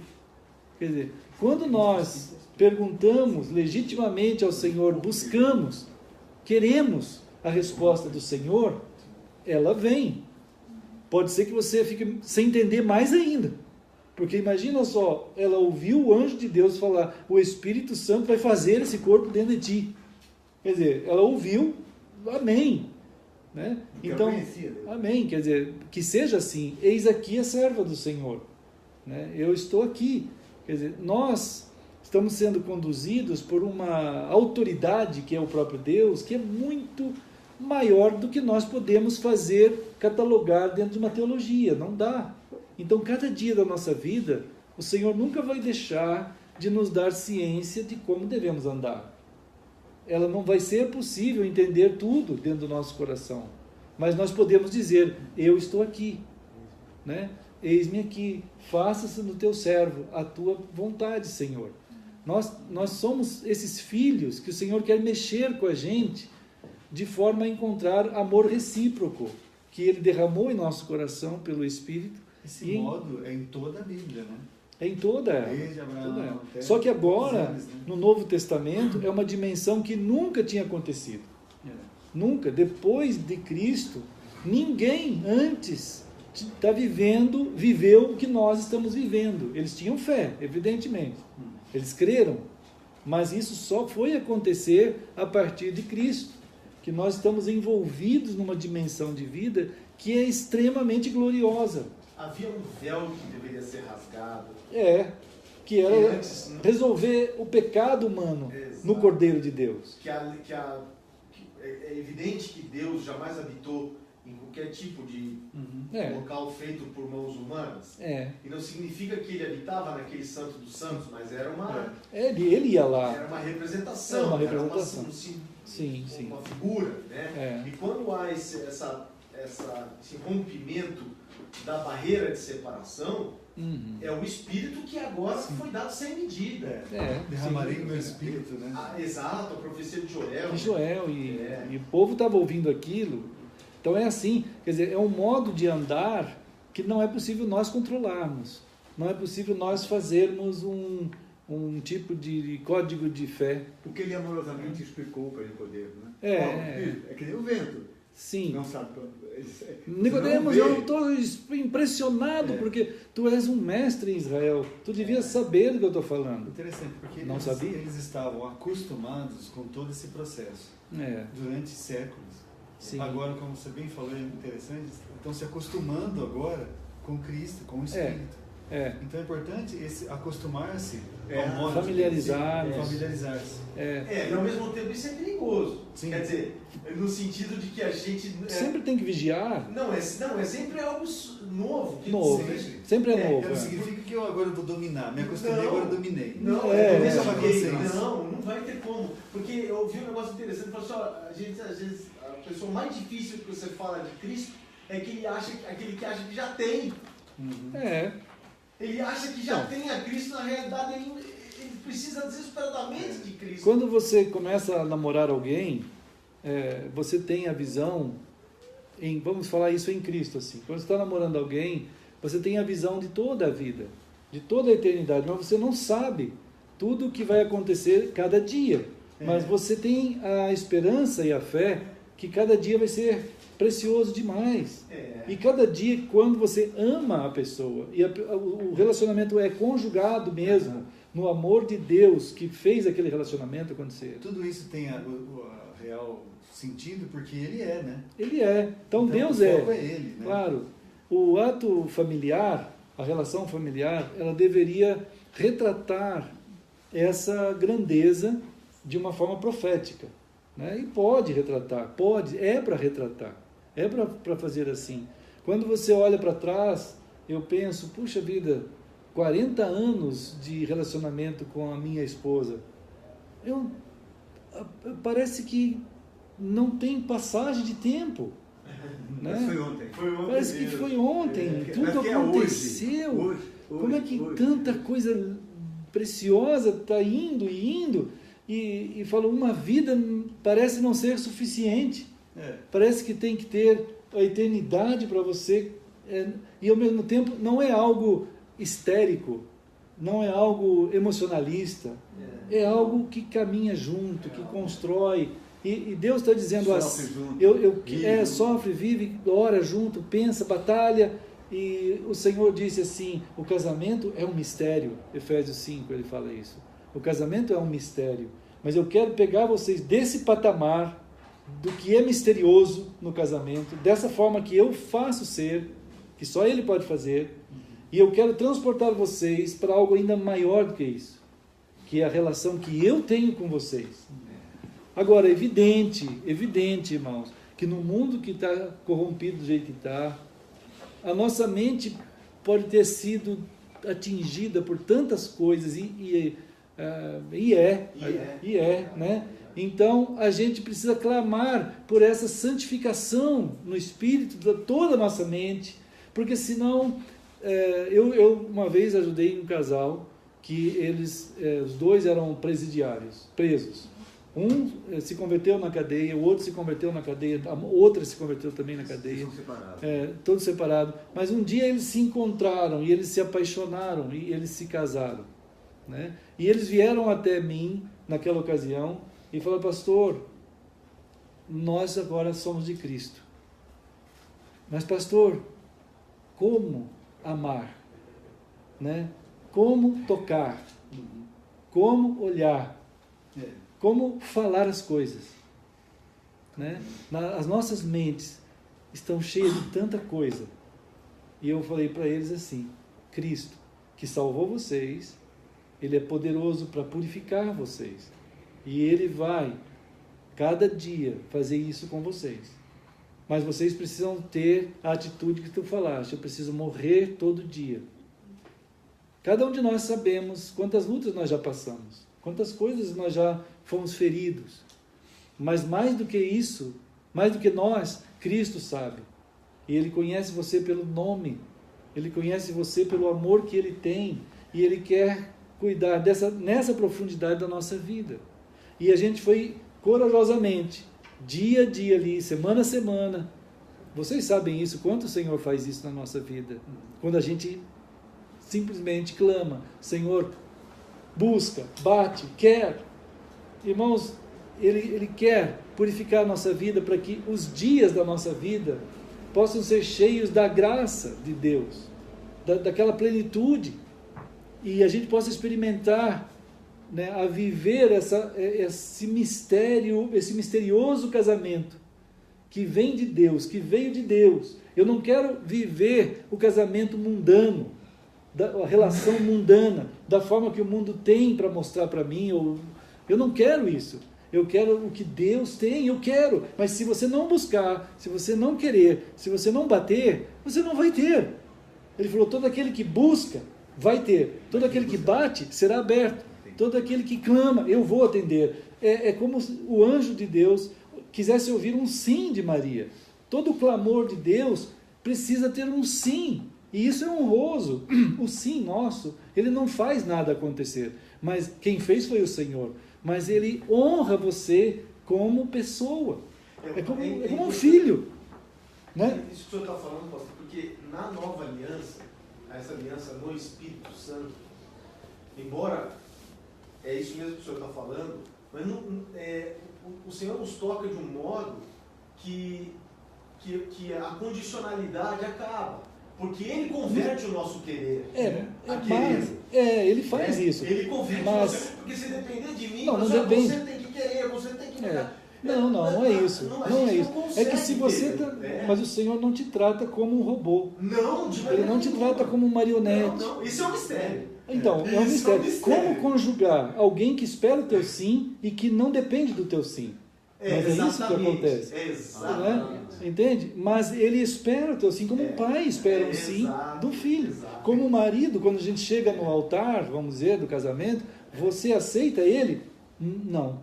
Quer dizer, quando nós perguntamos legitimamente ao Senhor, buscamos, queremos a resposta do Senhor, ela vem. Pode ser que você fique sem entender mais ainda. Porque imagina só, ela ouviu o anjo de Deus falar, o Espírito Santo vai fazer esse corpo dentro de ti. Quer dizer, ela ouviu, amém. Né? Então, amém, quer dizer, que seja assim, eis aqui a serva do Senhor, né? Eu estou aqui, quer dizer, nós estamos sendo conduzidos por uma autoridade que é o próprio Deus, que é muito maior do que nós podemos fazer, catalogar dentro de uma teologia, não dá. Então, cada dia da nossa vida, o Senhor nunca vai deixar de nos dar ciência de como devemos andar. Ela não vai ser possível entender tudo dentro do nosso coração. Mas nós podemos dizer, eu estou aqui, né? Eis-me aqui, faça-se no teu servo a tua vontade, Senhor. Nós somos esses filhos que o Senhor quer mexer com a gente de forma a encontrar amor recíproco, que Ele derramou em nosso coração pelo Espírito. Esse modo é em toda a Bíblia, né? É em toda ela. Desde Abraão, só que agora, no Novo Testamento, é uma dimensão que nunca tinha acontecido. Nunca. Depois de Cristo, ninguém antes viveu o que nós estamos vivendo. Eles tinham fé, evidentemente. Eles creram. Mas isso só foi acontecer a partir de Cristo. Que nós estamos envolvidos numa dimensão de vida que é extremamente gloriosa. Havia um véu que deveria ser rasgado. que era resolver o pecado humano no Cordeiro de Deus. É evidente que Deus jamais habitou em qualquer tipo de local feito por mãos humanas. E não significa que ele habitava naquele Santo dos Santos, mas era uma... Ele ia lá. Era uma representação. Uma figura. Né? E quando há esse rompimento da barreira de separação, é o Espírito que agora foi dado sem medida. Derramarei no meu Espírito, né? Exato, a profecia de Joel. E o povo estava ouvindo aquilo. Então é assim, quer dizer, é um modo de andar que não é possível nós controlarmos. Não é possível nós fazermos um tipo de código de fé. Porque ele amorosamente explicou para Nicodemo, né? É que nem o vento. Sim. Não sabe. Nicodemos, eu estou impressionado porque tu és um mestre em Israel. Tu devias saber do que eu estou falando. Interessante, porque não sabia? Eles estavam acostumados com todo esse processo durante séculos. Sim. Agora, como você bem falou, é interessante, estão se acostumando agora com Cristo, com o Espírito. Então é importante acostumar-se ao modo familiarizar-se. E ao mesmo tempo isso é perigoso. Sim. Quer dizer, no sentido de que a gente... sempre tem que vigiar. Não, é sempre algo novo. Sempre é novo. Não significa que eu agora vou dominar. Me acostumei, agora dominei. Não vai ter como. Porque eu ouvi um negócio interessante. Às vezes, a pessoa mais difícil que você fala de Cristo é aquele que acha que já tem. Ele acha que já tem a Cristo, na realidade ele precisa desesperadamente de Cristo. Quando você começa a namorar alguém, você tem a visão, vamos falar isso em Cristo, assim. Quando você está namorando alguém, você tem a visão de toda a vida, de toda a eternidade, mas você não sabe tudo o que vai acontecer cada dia. Mas você tem a esperança e a fé que cada dia vai ser precioso demais. E cada dia, quando você ama a pessoa, e o relacionamento é conjugado mesmo, no amor de Deus, que fez aquele relacionamento acontecer. Tudo isso tem o real sentido, porque Ele é, né? Ele é. Então Deus é. O foco é Ele, né? Claro. O ato familiar, a relação familiar, ela deveria retratar essa grandeza de uma forma profética. Né? E pode retratar, é para retratar. É para fazer assim. Quando você olha para trás, eu penso, puxa vida, 40 anos de relacionamento com a minha esposa. Parece que não tem passagem de tempo. Né? Foi ontem. Parece que foi ontem. Tudo aconteceu. Hoje, como é que tanta coisa preciosa está indo e indo, e fala, uma vida parece não ser suficiente. Parece que tem que ter a eternidade para você, e ao mesmo tempo não é algo histérico, não é algo emocionalista, é algo que caminha junto, que constrói, e Deus está dizendo assim, sofre, vive, ora junto, pensa, batalha, e o Senhor disse assim, o casamento é um mistério, Efésios 5 ele fala isso, o casamento é um mistério, mas eu quero pegar vocês desse patamar, do que é misterioso no casamento, dessa forma que eu faço ser, que só Ele pode fazer, e eu quero transportar vocês para algo ainda maior do que isso, que é a relação que eu tenho com vocês. Agora, evidente, irmãos, que no mundo que está corrompido do jeito que está, a nossa mente pode ter sido atingida por tantas coisas, né? Então, a gente precisa clamar por essa santificação no Espírito de toda a nossa mente, porque senão, eu uma vez ajudei um casal que os dois eram presidiários, presos. Um se converteu na cadeia, o outro se converteu na cadeia, a outra se converteu também na cadeia. Todos separados. Mas um dia eles se encontraram e eles se apaixonaram e eles se casaram. Né? E eles vieram até mim naquela ocasião e falaram, pastor, nós agora somos de Cristo. Mas pastor, como amar? Né? Como tocar? Como olhar? Como falar as coisas? Né? As nossas mentes estão cheias de tanta coisa. E eu falei para eles assim, Cristo, que salvou vocês, Ele é poderoso para purificar vocês. E Ele vai, cada dia, fazer isso com vocês. Mas vocês precisam ter a atitude que tu falaste. Eu preciso morrer todo dia. Cada um de nós sabemos quantas lutas nós já passamos, quantas coisas nós já fomos feridos. Mas mais do que isso, mais do que nós, Cristo sabe. E Ele conhece você pelo nome. Ele conhece você pelo amor que Ele tem. E Ele quer cuidar nessa profundidade da nossa vida. E a gente foi corajosamente, dia a dia ali, semana a semana. Vocês sabem isso, quanto o Senhor faz isso na nossa vida. Quando a gente simplesmente clama, Senhor, busca, bate, quer. Irmãos, Ele quer purificar a nossa vida para que os dias da nossa vida possam ser cheios da graça de Deus, daquela plenitude, e a gente possa experimentar, né, a viver esse mistério, esse misterioso casamento que vem de Deus, que veio de Deus. Eu não quero viver o casamento mundano, a relação mundana, da forma que o mundo tem para mostrar para mim. Eu não quero isso. Eu quero o que Deus tem, eu quero. Mas se você não buscar, se você não querer, se você não bater, você não vai ter. Ele falou, todo aquele que busca, vai ter. Todo aquele que bate, será aberto. Todo aquele que clama, eu vou atender. É como se o anjo de Deus quisesse ouvir um sim de Maria. Todo clamor de Deus precisa ter um sim. E isso é honroso. O sim nosso, ele não faz nada acontecer. Mas quem fez foi o Senhor. Mas Ele honra você como pessoa. É como um filho. Né? Isso que o senhor está falando, pastor, porque na nova aliança, essa aliança no Espírito Santo, embora é isso mesmo que o senhor está falando, mas o Senhor nos toca de um modo que a condicionalidade acaba. Porque Ele converte o nosso querer. Ele faz isso. Ele converte você, porque se depender de mim, você tem que querer, você tem que mudar. Não é isso. Não é isso. É que se você... Mas o Senhor não te trata como um robô. Não, Ele não te trata como um marionete. Não. Isso é um mistério. Então, é um mistério. Como conjugar alguém que espera o teu sim e que não depende do teu sim? Mas é isso que acontece. Exatamente. Entende? Mas ele espera o teu sim, como um pai espera o sim do filho. Como o marido, quando a gente chega no altar, vamos dizer, do casamento, você aceita ele? Não.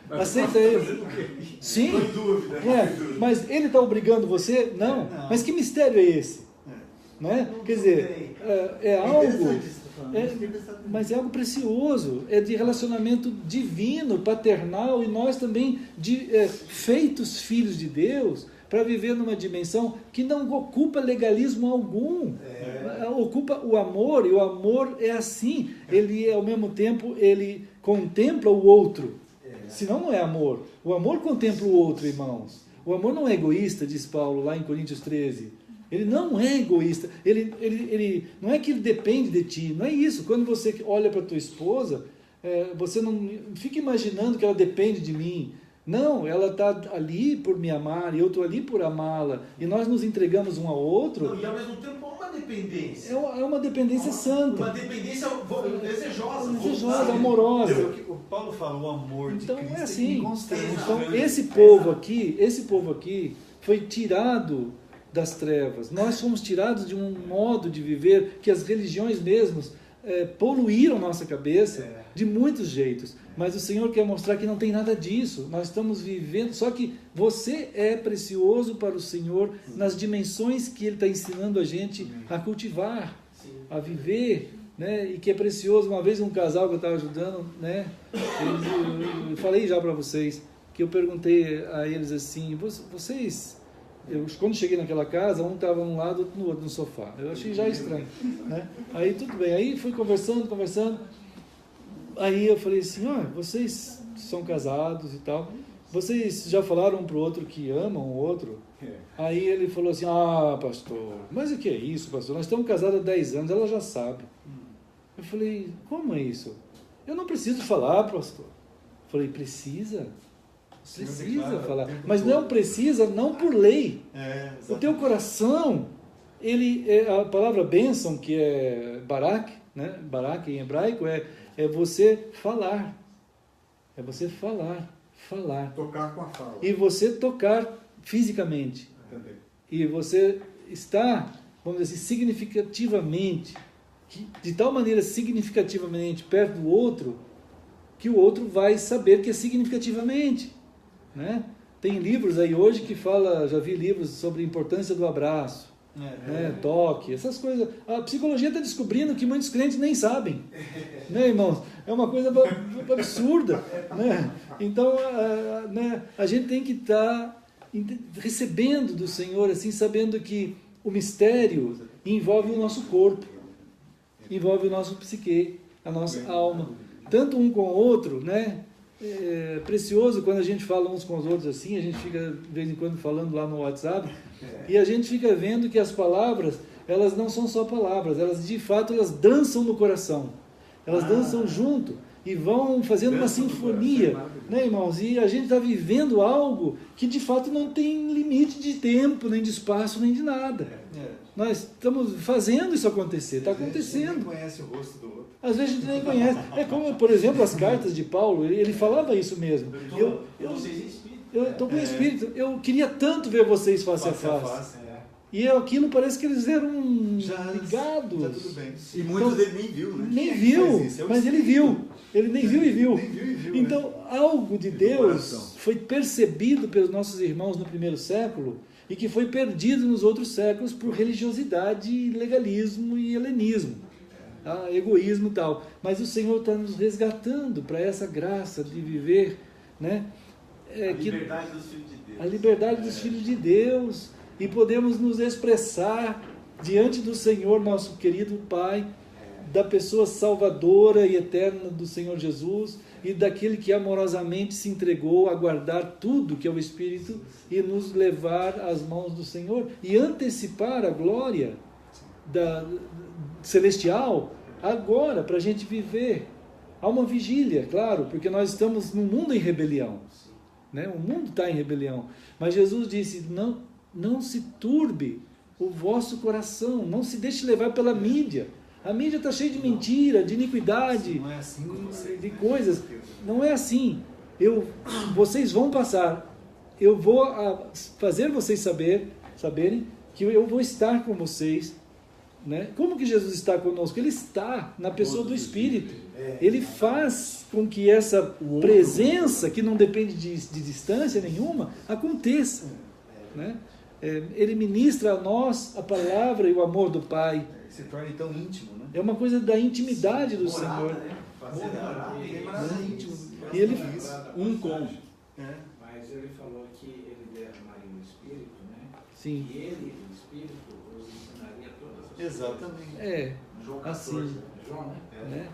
Aceita ele? Sim. Mas ele está obrigando você? Não. Mas que mistério é esse? Não é? Quer dizer, é algo... mas é algo precioso, é de relacionamento divino, paternal, e nós também feitos filhos de Deus para viver numa dimensão que não ocupa legalismo algum, ocupa o amor, e o amor é assim, ele ao mesmo tempo, ele contempla o outro, senão não é amor. O amor contempla o outro, irmãos. O amor não é egoísta, diz Paulo lá em Coríntios 13. Ele não é egoísta, ele não é que ele depende de ti, não é isso. Quando você olha para a tua esposa, você não fica imaginando que ela depende de mim. Não, ela está ali por me amar, e eu estou ali por amá-la, e nós nos entregamos um ao outro. Não, e ao mesmo tempo há uma dependência. É uma dependência santa. Uma dependência desejosa. Desejosa, amorosa. O Paulo fala, o amor de Cristo é assim. Então, esse povo aqui foi tirado das trevas. Nós fomos tirados de um modo de viver que as religiões mesmas poluíram nossa cabeça de muitos jeitos. Mas o Senhor quer mostrar que não tem nada disso. Nós estamos vivendo, só que você é precioso para o Senhor nas dimensões que Ele está ensinando a gente a cultivar, a viver, né? E que é precioso. Uma vez um casal que eu estava ajudando, né? Eu falei já para vocês, que eu perguntei a eles assim, vocês... quando cheguei naquela casa, um estava num lado, outro no outro, no sofá. Eu achei já estranho, né? Aí tudo bem, aí fui conversando. Aí eu falei assim, vocês são casados e tal, vocês já falaram um para o outro que amam o outro? Aí ele falou assim, pastor, mas o que é isso, pastor? Nós estamos casados há 10 anos, ela já sabe. Eu falei, como é isso? Eu não preciso falar, pastor. Eu falei, precisa falar, mas não precisa, não por lei. O teu coração, a palavra bênção, que é barak, né? Barak em hebraico é você falar. É você falar. Tocar com a fala. E você tocar fisicamente. Também. E você está, vamos dizer assim, significativamente, de tal maneira significativamente perto do outro, que o outro vai saber que é significativamente, né? Tem livros aí hoje que fala, já vi livros sobre a importância do abraço, né? Toque, essas coisas. A psicologia está descobrindo que muitos crentes nem sabem, né, irmãos? É uma coisa absurda, né? Então, né, a gente tem que estar recebendo do Senhor, assim, sabendo que o mistério envolve o nosso corpo, envolve o nosso psique, a nossa alma, tanto um com o outro, né? É precioso quando a gente fala uns com os outros assim, a gente fica de vez em quando falando lá no WhatsApp, e a gente fica vendo que as palavras, elas não são só palavras, elas de fato elas dançam no coração, elas dançam junto e vão fazendo uma sinfonia, né, irmãos? E a gente está vivendo algo que de fato não tem limite de tempo, nem de espaço, nem de nada. Nós estamos fazendo isso acontecer, está acontecendo. A gente nem conhece o rosto do outro. Às vezes a gente nem conhece. É como, por exemplo, as cartas de Paulo, ele falava isso mesmo. Eu estou com o Espírito, eu queria tanto ver vocês face a face. E aquilo parece que eles eram ligados. Já tudo bem. E muitos dele nem viu, né? Nem viu, mas ele viu. Ele nem viu e viu. Então, algo de Deus foi percebido pelos nossos irmãos no primeiro século e que foi perdido nos outros séculos por religiosidade, legalismo e helenismo. Egoísmo e tal. Mas o Senhor está nos resgatando para essa graça de viver, né? A liberdade dos filhos de Deus. A liberdade dos filhos de Deus. E podemos nos expressar diante do Senhor, nosso querido Pai, da pessoa salvadora e eterna do Senhor Jesus e daquele que amorosamente se entregou a guardar tudo que é o Espírito e nos levar às mãos do Senhor e antecipar a glória celestial agora, para a gente viver. Há uma vigília, claro, porque nós estamos num mundo em rebelião, né? O mundo está em rebelião, mas Jesus disse, não se turbe o vosso coração, não se deixe levar pela mídia. A mídia está cheia de mentira, de iniquidade, não é assim de coisas. Não é assim. Vocês vão passar. Eu vou fazer vocês saberem que eu vou estar com vocês. Né? Como que Jesus está conosco? Ele está na pessoa do Espírito. Ele faz com que essa presença, que não depende de distância nenhuma, aconteça. Né? Ele ministra a nós a palavra e o amor do Pai. Se torna então íntimo, né? É uma coisa da intimidade do Senhor. E ele Mas ele falou que ele derramaria o Espírito, né? Sim. E ele, o Espírito, os ensinaria todas as Exatamente. João 14, assim. João, né?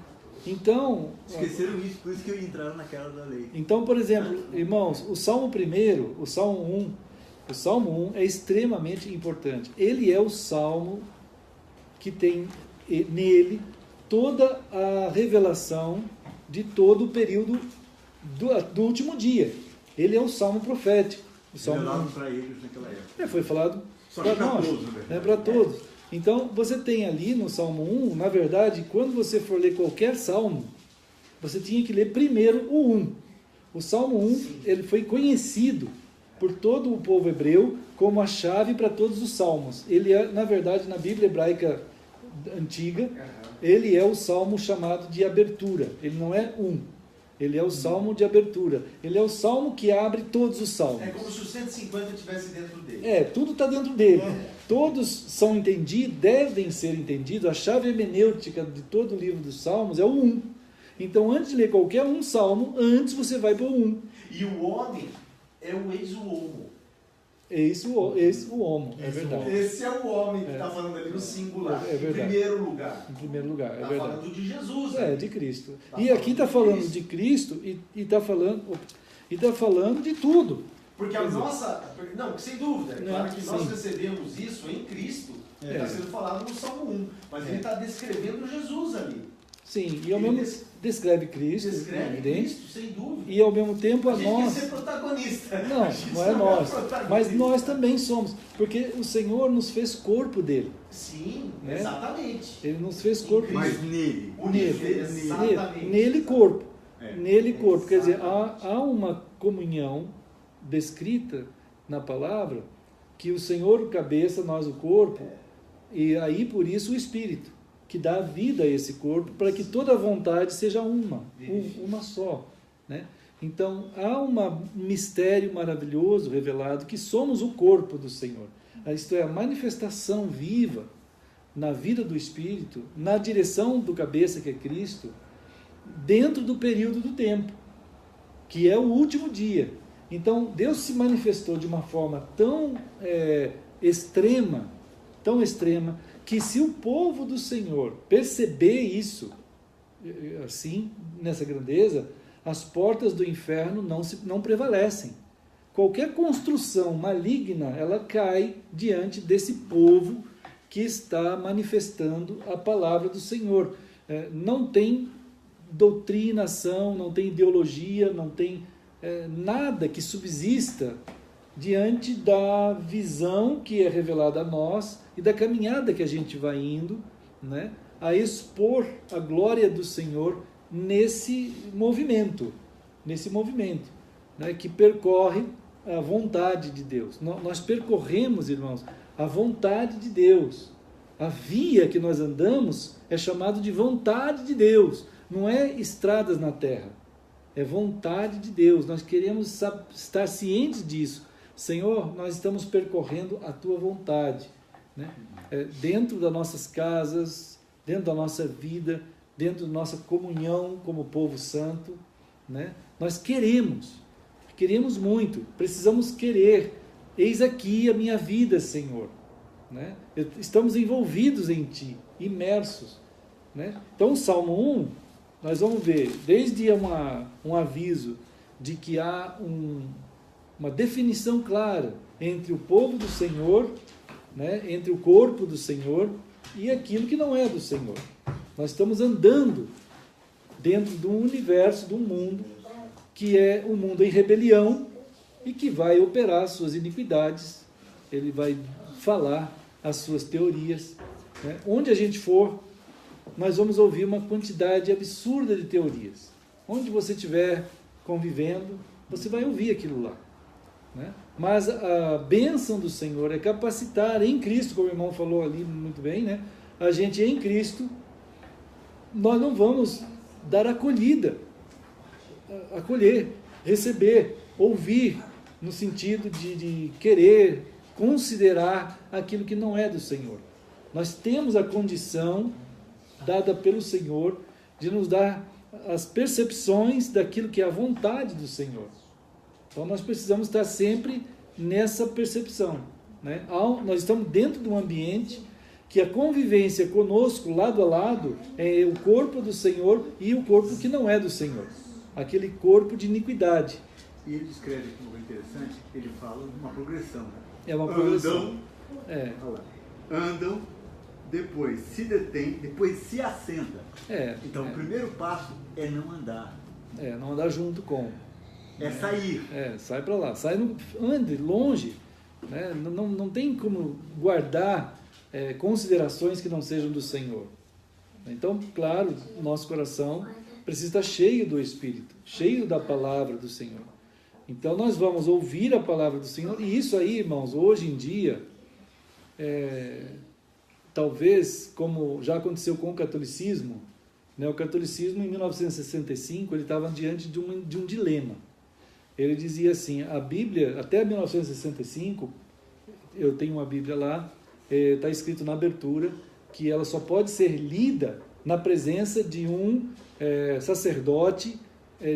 Então... Esqueceram isso, por isso que entraram naquela da lei. Então, por exemplo, irmãos, o Salmo 1, o Salmo 1 é extremamente importante. Ele é o Salmo que tem nele toda a revelação de todo o período do último dia. Ele é o Salmo profético. O Salmo para eles naquela época. Foi falado para nós, todos, para todos. Então, você tem ali no Salmo 1, na verdade, quando você for ler qualquer Salmo, você tinha que ler primeiro o 1. O Salmo 1, ele foi conhecido por todo o povo hebreu como a chave para todos os salmos. Ele é, na verdade, na Bíblia hebraica antiga, ele é o salmo chamado de abertura. Ele não é ele é o salmo de abertura. Ele é o salmo que abre todos os salmos. É como se o 150 estivesse dentro dele. Tudo está dentro dele. Todos são entendidos, devem ser entendidos. A chave hermenêutica de todo o livro dos salmos é o 1. Então, antes de ler qualquer salmo, antes você vai para o 1. E o homem é o ex-homo. Esse o homo, é verdade. Esse é o homem que está falando ali no singular. É verdade. Em primeiro lugar. Em primeiro lugar, é verdade. verdade. Está falando de Jesus. Né? De Cristo. E aqui está falando de Cristo e está falando de tudo. Porque a nossa... Não, sem dúvida. É claro que nós recebemos isso em Cristo. Está sendo falado no Salmo 1. Mas ele está descrevendo Jesus ali. Sim, e ao mesmo descreve Cristo, Cristo, sem dúvida. E ao mesmo tempo a gente nós. quer ser protagonista. Não é nós. Mas nós também somos, porque o Senhor nos fez corpo dele. Sim, né? Exatamente. Ele nos fez corpo. Mas nele. Nele corpo. Nele corpo. Quer dizer, há uma comunhão descrita na palavra que o Senhor o cabeça, nós o corpo, e aí por isso o Espírito, que dá vida a esse corpo, para que toda a vontade seja uma só. Né? Então, há um mistério maravilhoso revelado, que somos o corpo do Senhor. Isto é, a manifestação viva na vida do Espírito, na direção do cabeça, que é Cristo, dentro do período do tempo, que é o último dia. Então, Deus se manifestou de uma forma tão extrema, que se o povo do Senhor perceber isso, assim, nessa grandeza, as portas do inferno não prevalecem. Qualquer construção maligna, ela cai diante desse povo que está manifestando a palavra do Senhor. Não tem doutrinação, não tem ideologia, não tem nada que subsista diante da visão que é revelada a nós e da caminhada que a gente vai indo, né, a expor a glória do Senhor nesse movimento, né, que percorre a vontade de Deus. Nós percorremos, irmãos, a vontade de Deus. A via que nós andamos é chamado de vontade de Deus, não é estradas na terra, é vontade de Deus. Nós queremos estar cientes disso. Senhor, nós estamos percorrendo a Tua vontade, né? Dentro das nossas casas, dentro da nossa vida, dentro da nossa comunhão como povo santo, né? Nós queremos muito, precisamos querer. Eis aqui a minha vida, Senhor, né? Estamos envolvidos em Ti, imersos, né? Então o Salmo 1, nós vamos ver, desde um aviso de que há uma definição clara entre o povo do Senhor, né, entre o corpo do Senhor e aquilo que não é do Senhor. Nós estamos andando dentro de um universo, de um mundo, que é um mundo em rebelião e que vai operar suas iniquidades, ele vai falar as suas teorias. Né? Onde a gente for, nós vamos ouvir uma quantidade absurda de teorias. Onde você estiver convivendo, você vai ouvir aquilo lá. Né? Mas a bênção do Senhor é capacitar em Cristo, como o irmão falou ali muito bem, né? A gente em Cristo, nós não vamos dar acolher, receber, ouvir, no sentido de querer considerar aquilo que não é do Senhor. Nós temos a condição dada pelo Senhor de nos dar as percepções daquilo que é a vontade do Senhor. Então nós precisamos estar sempre nessa percepção. Né? Nós estamos dentro de um ambiente que a convivência conosco, lado a lado, é o corpo do Senhor e o corpo que não é do Senhor. Aquele corpo de iniquidade. E ele descreve aqui uma coisa interessante, ele fala de uma progressão. Né? É uma progressão. Andam, depois se detém, depois se assenta. Então o primeiro passo é não andar. Não andar junto com. É sair. Sai para lá. Ande longe. Né? Não tem como guardar considerações que não sejam do Senhor. Então, claro, nosso coração precisa estar cheio do Espírito, cheio da palavra do Senhor. Então, nós vamos ouvir a palavra do Senhor. E isso aí, irmãos, hoje em dia, talvez, como já aconteceu com o catolicismo, né? O catolicismo, em 1965, ele estava diante de um dilema. Ele dizia assim, a Bíblia, até 1965, eu tenho uma Bíblia lá, está escrito na abertura, que ela só pode ser lida na presença de um sacerdote,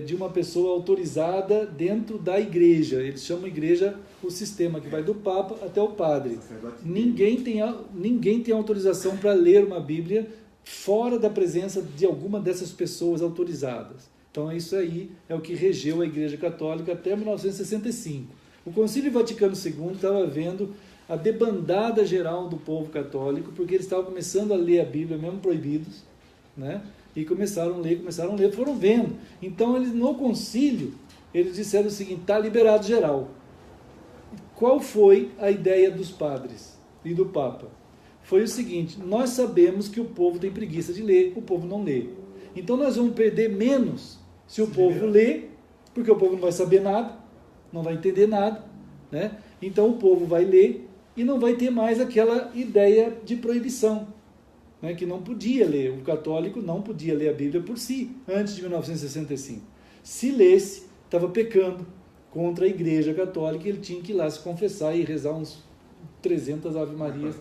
de uma pessoa autorizada dentro da igreja. Eles chamam a igreja o sistema que vai do Papa até o padre. Ninguém tem autorização para ler uma Bíblia fora da presença de alguma dessas pessoas autorizadas. Então isso aí é o que regeu a Igreja Católica até 1965. O Concílio Vaticano II estava vendo a debandada geral do povo católico, porque eles estavam começando a ler a Bíblia, mesmo proibidos, né? E começaram a ler, foram vendo. Então, eles no concílio, eles disseram o seguinte: está liberado geral. Qual foi a ideia dos padres e do Papa? Foi o seguinte: nós sabemos que o povo tem preguiça de ler, o povo não lê. Então nós vamos perder menos se o povo lê, porque o povo não vai saber nada, não vai entender nada, né? Então o povo vai ler e não vai ter mais aquela ideia de proibição, né? Que não podia ler, o católico não podia ler a Bíblia por si, antes de 1965. Se lesse, estava pecando contra a Igreja Católica, ele tinha que ir lá se confessar e rezar uns 300 Ave Marias,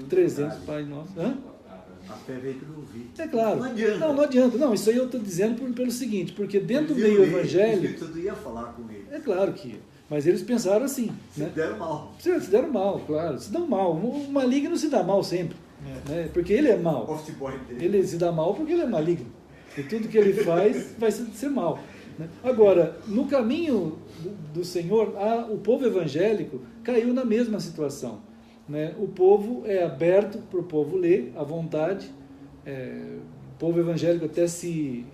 300 Pai Nosso. Hã? A fé veio pelo ouvir. É claro. Não adianta. Não adianta. Não, isso aí eu estou dizendo pelo seguinte, porque dentro do meio evangélico... Tu ia falar com ele. É claro que ia. Mas eles pensaram assim. Se deram mal. Se deram mal, claro. Se dão mal. O maligno se dá mal sempre. Né? Porque ele é mal. Ele se dá mal porque ele é maligno. E tudo que ele faz vai ser mal. Né? Agora, no caminho do Senhor, o povo evangélico caiu na mesma situação. Né? O povo é aberto para o povo ler à vontade. O povo evangélico até se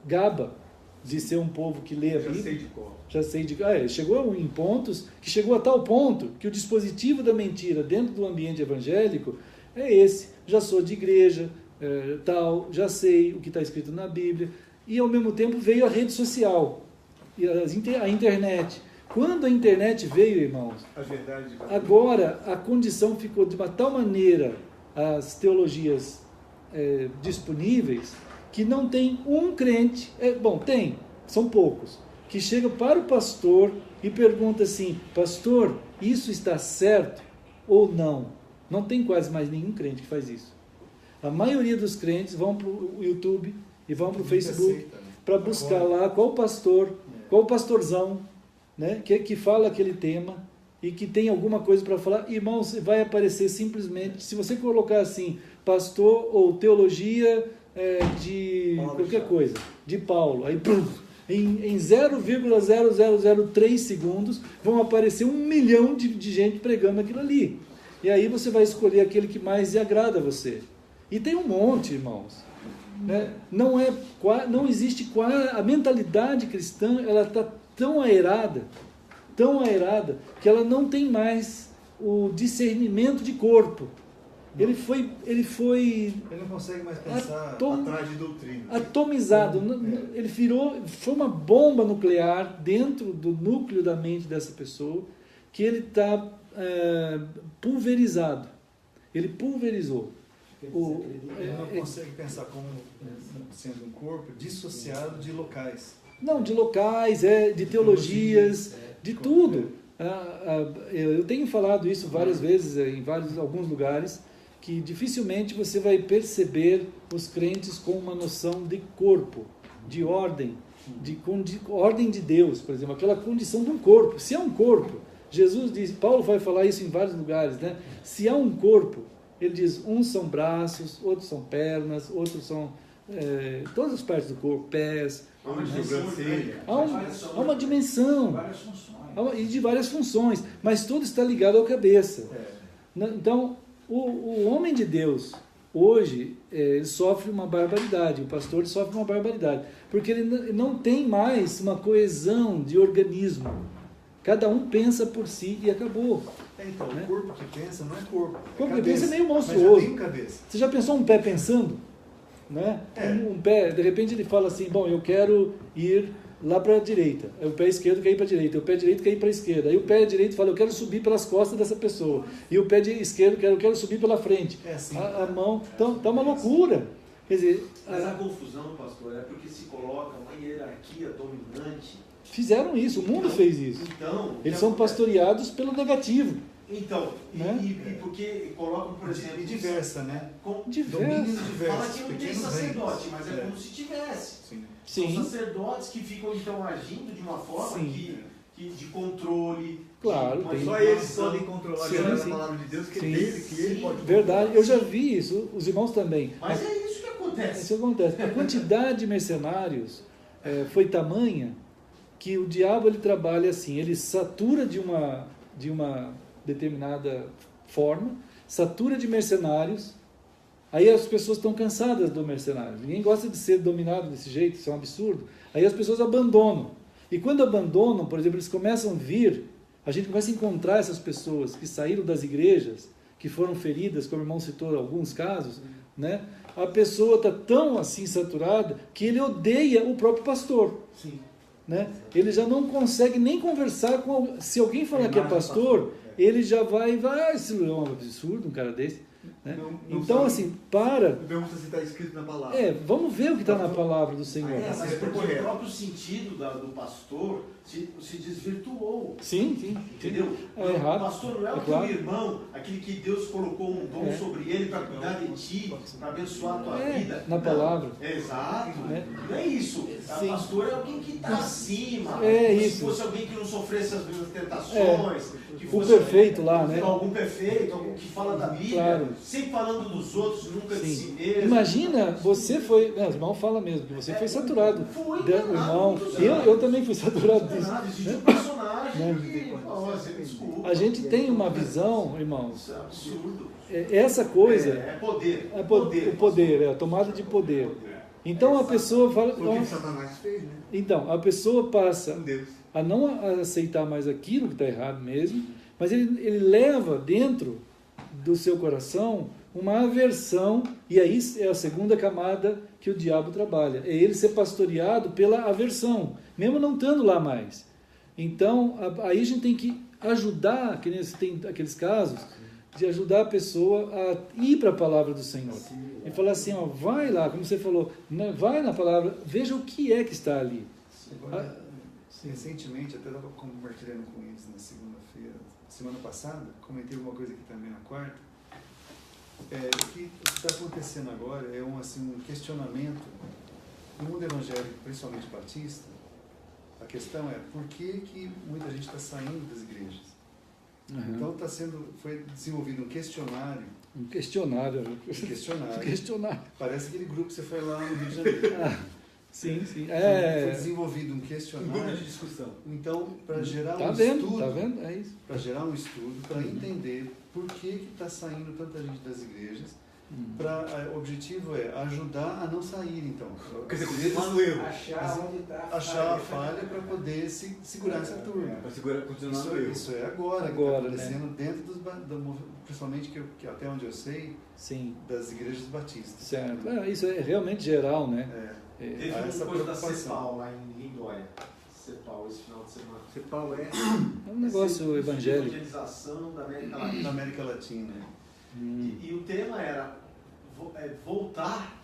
gaba de ser um povo que lê a Bíblia. Já sei de cor. Chegou em pontos, que chegou a tal ponto que o dispositivo da mentira dentro do ambiente evangélico é esse. Já sou de igreja, tal, já sei o que está escrito na Bíblia. E ao mesmo tempo veio a rede social, e a internet. Quando a internet veio, irmãos, agora a condição ficou de uma tal maneira, as teologias disponíveis, que não tem um crente, tem, são poucos, que chega para o pastor e pergunta assim: pastor, isso está certo ou não? Não tem quase mais nenhum crente que faz isso. A maioria dos crentes vão para o YouTube e vão para o Facebook para buscar lá qual pastorzão, né, que fala aquele tema e que tem alguma coisa para falar. Irmãos, vai aparecer simplesmente, se você colocar assim, pastor ou teologia de qualquer coisa, de Paulo, aí em 0,0003 segundos vão aparecer 1 milhão de gente pregando aquilo ali. E aí você vai escolher aquele que mais lhe agrada a você. E tem um monte, irmãos. Né? Não existe a mentalidade cristã, ela está tão aerada, que ela não tem mais o discernimento de corpo. Ele não consegue mais pensar atrás de doutrina. Atomizado. Ele foi uma bomba nuclear dentro do núcleo da mente dessa pessoa, que ele está pulverizado. Ele pulverizou. Ele não consegue pensar como sendo um corpo dissociado de locais. Não, de locais, de teologias, de tudo. Eu tenho falado isso várias vezes em alguns lugares, que dificilmente você vai perceber os crentes com uma noção de corpo, de ordem, de ordem de Deus, por exemplo, aquela condição de um corpo. Se é um corpo, Jesus diz, Paulo vai falar isso em vários lugares, né? Se há um corpo, ele diz, uns são braços, outros são pernas, outros são todas as partes do corpo, pés. Há uma dimensão e de várias funções, mas tudo está ligado à cabeça. Então, o homem de Deus, hoje, sofre uma barbaridade, o pastor sofre uma barbaridade, porque ele não tem mais uma coesão de organismo. Cada um pensa por si e acabou. Então, né? O corpo que pensa não é corpo. O corpo que pensa é meio monstruoso. Mas já tem cabeça. Você já pensou um pé pensando? Né? Um pé, de repente ele fala assim, bom, eu quero ir lá para a direita. Aí o pé esquerdo quer ir para a direita, o pé direito quer ir para a esquerda. Aí o pé direito fala, eu quero subir pelas costas dessa pessoa. E o pé esquerdo eu quero subir pela frente. Assim, a mão, então tá uma loucura. Quer dizer, mas a confusão, pastor, é porque se coloca uma hierarquia dominante. Fizeram isso, o mundo fez isso. Então, eles são pastoreados pelo negativo. Então, né? e porque colocam, por exemplo... E diversa, né? Domínios diversos. Fala que não tem sacerdote, mas é como se tivesse. Sim. São sacerdotes que ficam, então, agindo de uma forma de controle. Claro, só eles podem controlar a palavra de Deus, que ele pode controlar. Verdade, eu já vi isso, os irmãos também. Mas é isso que acontece. Isso acontece. A quantidade de mercenários foi tamanha que o diabo ele trabalha assim, ele satura de uma determinada forma, satura de mercenários, Aí as pessoas estão cansadas do mercenário. Ninguém gosta de ser dominado desse jeito, isso é um absurdo. Aí as pessoas abandonam. E quando abandonam, por exemplo, eles começam a vir, a gente começa a encontrar essas pessoas que saíram das igrejas, que foram feridas, como o irmão citou alguns casos, né? A pessoa está tão assim saturada que ele odeia o próprio pastor. Sim. Né? Ele já não consegue nem conversar com alguém. Se alguém falar que é pastor, ele já vai, isso é um absurdo, um cara desse. Né? Então, assim, para. Pergunta se está escrito na palavra. Vamos ver o que está na palavra do Senhor. Mas porque o próprio sentido do pastor se desvirtuou. Sim. Entendeu? É errado. O pastor não é o teu irmão, aquele que Deus colocou um dom sobre ele para cuidar de ti, para abençoar a tua vida. Na palavra. Exato. Não é isso. O pastor é alguém que está acima. Isso. Se fosse alguém que não sofresse as mesmas tentações. Que fosse o perfeito lá, né? Algum perfeito, algum que fala da Bíblia, claro. sempre falando dos outros, nunca de si mesmo. Imagina, você foi. O irmão fala mesmo, que você foi saturado. Irmão, eu também fui saturado disso. Existe um personagem desculpa. A gente tem uma visão, irmãos. Isso é absurdo. Essa coisa. É poder. O poder, a tomada de poder. Então a pessoa fala. Foi o que Satanás fez, né? Então, a pessoa passa a não aceitar mais aquilo que está errado mesmo, mas ele leva dentro do seu coração uma aversão, e aí é a segunda camada que o diabo trabalha. É ele ser pastoreado pela aversão, mesmo não estando lá mais. Então, aí a gente tem que ajudar, que nem tem aqueles casos, de ajudar a pessoa a ir para a palavra do Senhor. E falar assim, vai lá, como você falou, vai na palavra, veja o que é que está ali. Recentemente, até estava compartilhando com eles na segunda-feira, semana passada, comentei alguma coisa aqui também na quarta. O que está acontecendo agora é um questionamento no mundo evangélico, principalmente batista. A questão é por que muita gente está saindo das igrejas. Então foi desenvolvido um questionário. Um questionário. Parece aquele grupo que você foi lá no Rio de Janeiro. Sim. Foi desenvolvido um questionário. Um grupo de discussão. Então, para gerar estudo. Tá vendo? É isso. Para gerar um estudo, para entender por que está saindo tanta gente das igrejas. O objetivo é ajudar a não sair, então. Quer dizer, continuar no erro. Achar a falha para poder segurar essa turma. Para continuar no erro. Isso é agora que está acontecendo dentro principalmente que até onde eu sei, das igrejas batistas. Certo. Isso é realmente geral, né? Teve uma coisa da CEPAL lá em Lindóia. CEPAL, esse final de semana. CEPAL é um negócio evangélico. Evangelização da América Latina. E o tema era voltar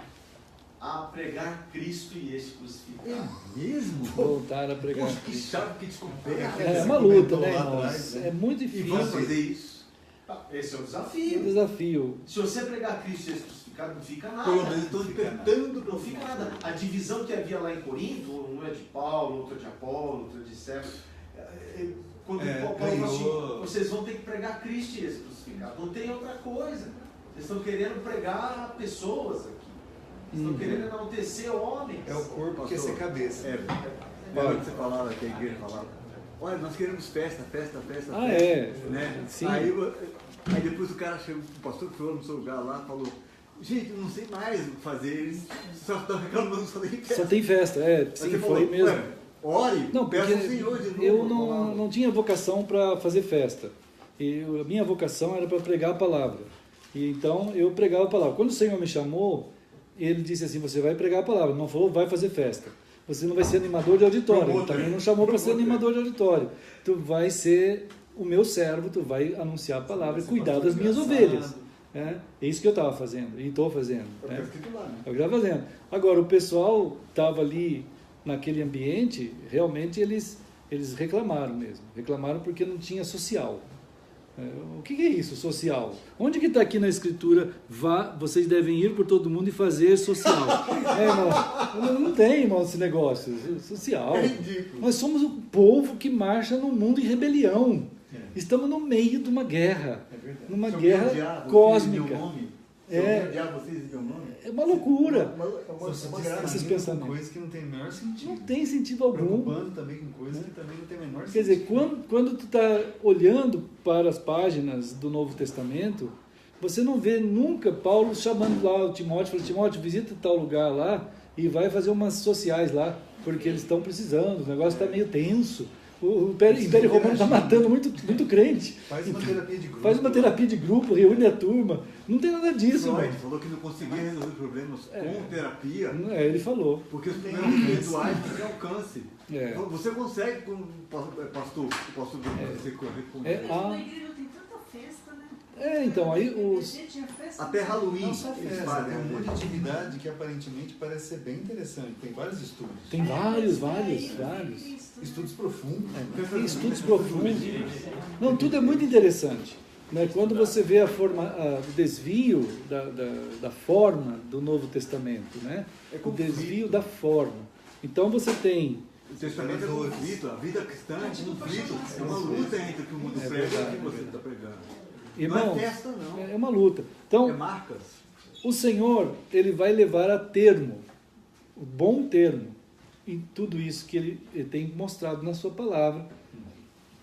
a pregar Cristo e esse crucificado. Mesmo? Voltar a pregar Cristo. Que descoberta. É uma luta, né, irmãos? É muito difícil. E vamos fazer isso? Esse é o desafio. É o desafio. Se você pregar Cristo e esse crucificado, não fica nada. Pelo menos estou tentando. Não fica nada. A divisão que havia lá em Corinto, um é de Paulo, outro é de Apolo, outro é de Cefas. Quando Paulo falou assim, vocês vão ter que pregar Cristo e esse crucificado. Não tem outra coisa. Vocês estão querendo pregar pessoas aqui. Vocês estão querendo enaltecer homens. É o corpo que quer ser cabeça. Lembra que você falava, que a igreja falava? Olha, nós queremos festa. Né? Sim. Aí depois o cara chegou, o pastor que foi no seu lugar lá, falou, gente, eu não sei mais o que fazer, eles só estão reclamando, só tem festa. Só tem festa, sim, foi mesmo. Ore, não, porque peça ao Senhor de novo. Eu não tinha vocação para fazer festa. A minha vocação era para pregar a palavra. E então eu pregava a palavra. Quando o Senhor me chamou, ele disse assim, você vai pregar a palavra, não falou, vai fazer festa. Você não vai ser animador de auditório. Ele também não chamou para ser animador de auditório. Tu vai ser o meu servo, tu vai anunciar a palavra e cuidar das minhas ovelhas. É isso que eu estava fazendo e estou fazendo. É o que eu estava fazendo. Agora, o pessoal estava ali naquele ambiente, realmente eles reclamaram mesmo. Reclamaram porque não tinha social. O que é isso, social? Onde que está aqui na Escritura, vocês devem ir por todo mundo e fazer social? Não tem, irmão, esse negócio. Social. Nós somos o povo que marcha no mundo em rebelião. Estamos no meio de uma guerra. Numa guerra cósmica. É uma loucura. Esses pensamentos. Coisas que não tem o menor sentido. Não tem sentido algum. Preocupando também com coisas que também não tem o menor sentido. Quer dizer, quando tu está olhando para as páginas do Novo Testamento, você não vê nunca Paulo chamando lá o Timóteo, falando, Timóteo, visita tal lugar lá e vai fazer umas sociais lá, porque eles estão precisando, o negócio está meio tenso. O Império Romano está matando muito crente. Faz uma terapia de grupo. Faz uma terapia de grupo, reúne a turma. Não tem nada disso, Freud falou que não conseguia resolver problemas com terapia. Ele falou. Porque os problemas individuais não têm alcance. É. Você consegue, como pastor você corresponder. Na igreja tem tanta festa, né? Então, aí até Halloween. Não só festa, tem um monte de atividade que aparentemente parece ser bem interessante. Tem vários estudos. Tem vários. Estudos profundos. Tem estudos profundos. Não, tudo é muito interessante. Né? Quando você vê o desvio da forma do Novo Testamento, né? O desvio da forma. Então você tem... O testamento é conflito, a vida cristã é conflito, é uma luta entre o que o mundo prega e o que você está pregando. Irmãos, não é festa, não. É uma luta. Então, é marcas. O Senhor, Ele vai levar a termo, o bom termo, em tudo isso que Ele tem mostrado na sua palavra.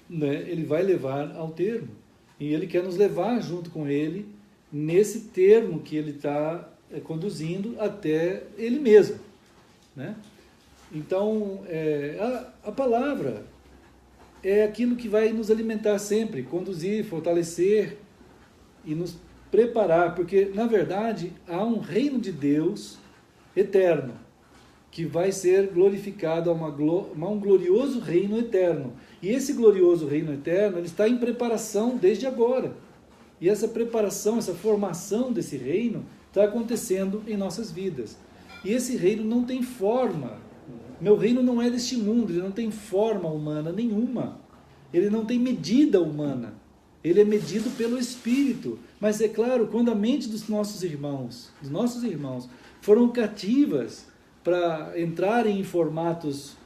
Né? Ele vai levar ao termo. E Ele quer nos levar junto com Ele nesse termo que Ele está conduzindo até Ele mesmo. Né? Então, a palavra é aquilo que vai nos alimentar sempre, conduzir, fortalecer e nos preparar, porque, na verdade, há um reino de Deus eterno, que vai ser glorificado a um glorioso reino eterno. E esse glorioso reino eterno, ele está em preparação desde agora. E essa preparação, essa formação desse reino está acontecendo em nossas vidas. E esse reino não tem forma. Meu reino não é deste mundo, ele não tem forma humana nenhuma. Ele não tem medida humana. Ele é medido pelo Espírito. Mas é claro, quando a mente dos nossos irmãos foram cativas para entrarem em formatos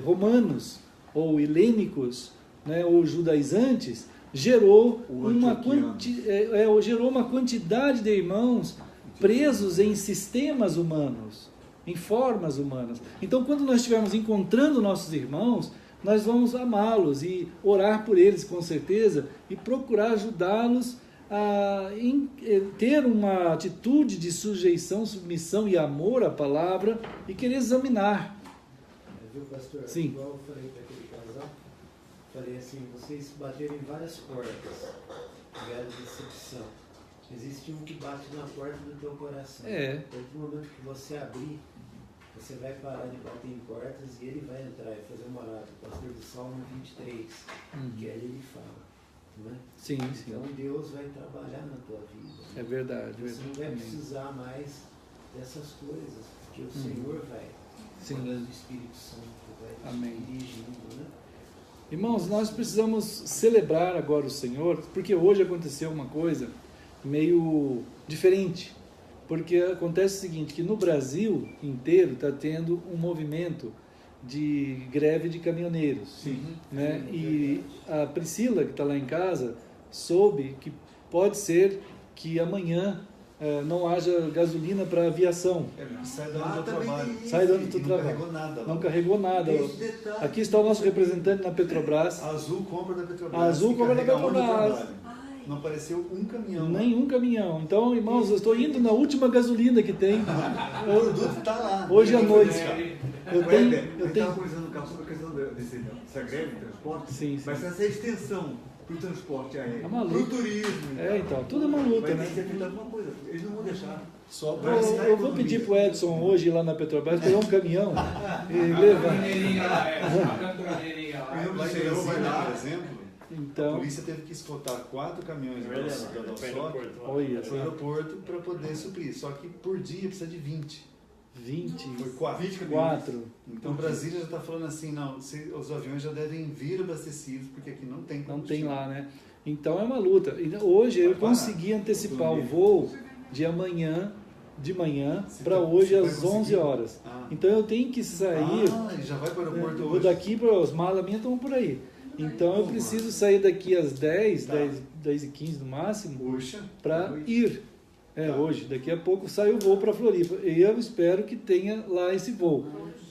romanos ou helênicos, né, ou judaizantes, gerou uma quantidade de irmãos presos em sistemas humanos, em formas humanas. Então, quando nós estivermos encontrando nossos irmãos, nós vamos amá-los e orar por eles, com certeza, e procurar ajudá-los a ter uma atitude de sujeição, submissão e amor à palavra e querer examinar. Viu, pastor? Sim. Igual eu falei para aquele casal, falei assim, vocês bateram em várias portas, tiveram decepção. Existe um que bate na porta do teu coração. A partir do momento que você abrir, você vai parar de bater em portas e ele vai entrar e fazer morada. O pastor do Salmo 23, que aí ele fala. Não é? Sim. Então Deus vai trabalhar na tua vida. É verdade. Você não vai precisar mais dessas coisas, porque o Senhor vai, através do Espírito Santo, vai dirigindo. Né? Irmãos, nós precisamos celebrar agora o Senhor, porque hoje aconteceu uma coisa meio diferente. Porque acontece o seguinte, que no Brasil inteiro está tendo um movimento de greve de caminhoneiros. Sim. Né? E a Priscila, que está lá em casa, soube que pode ser que amanhã não haja gasolina para aviação. Sai do ano do trabalho. Sai do ano do trabalho. Não carregou nada. Não carregou nada. Aqui está o nosso representante na Petrobras. A Azul compra da Petrobras. A Azul compra da Petrobras. Não apareceu um caminhão. Nenhum caminhão. Então, irmãos, eu estou indo na última gasolina que tem. O produto está lá. Hoje à noite. Eu estava conversando no carro sobre a questão dessa greve de transporte. Sim. Mas essa extensão para o transporte aéreo, é uma para o turismo. Então, tudo é uma luta, né? Vai ter alguma coisa. Eles não vão deixar. Eu vou pedir para o Edson hoje ir lá na Petrobras pegar um caminhão e levar. Por exemplo, então, a polícia teve que escoltar 4 caminhões da Nossoc para o aeroporto para poder suprir. Só que por dia precisa de 20. Foi 4. Então Brasília já está falando assim, não, os aviões já devem vir abastecidos, porque aqui não tem combustível. Não tem lá, né? Então é uma luta. Hoje eu consegui antecipar o voo de manhã para hoje às 11 horas. Então eu tenho que sair. Ele já vai para o aeroporto hoje. Vou daqui para os malas minhas estão por aí. Então eu preciso sair daqui às 10h15 no máximo, para ir. Hoje, daqui a pouco sai o voo para Floripa. E eu espero que tenha lá esse voo.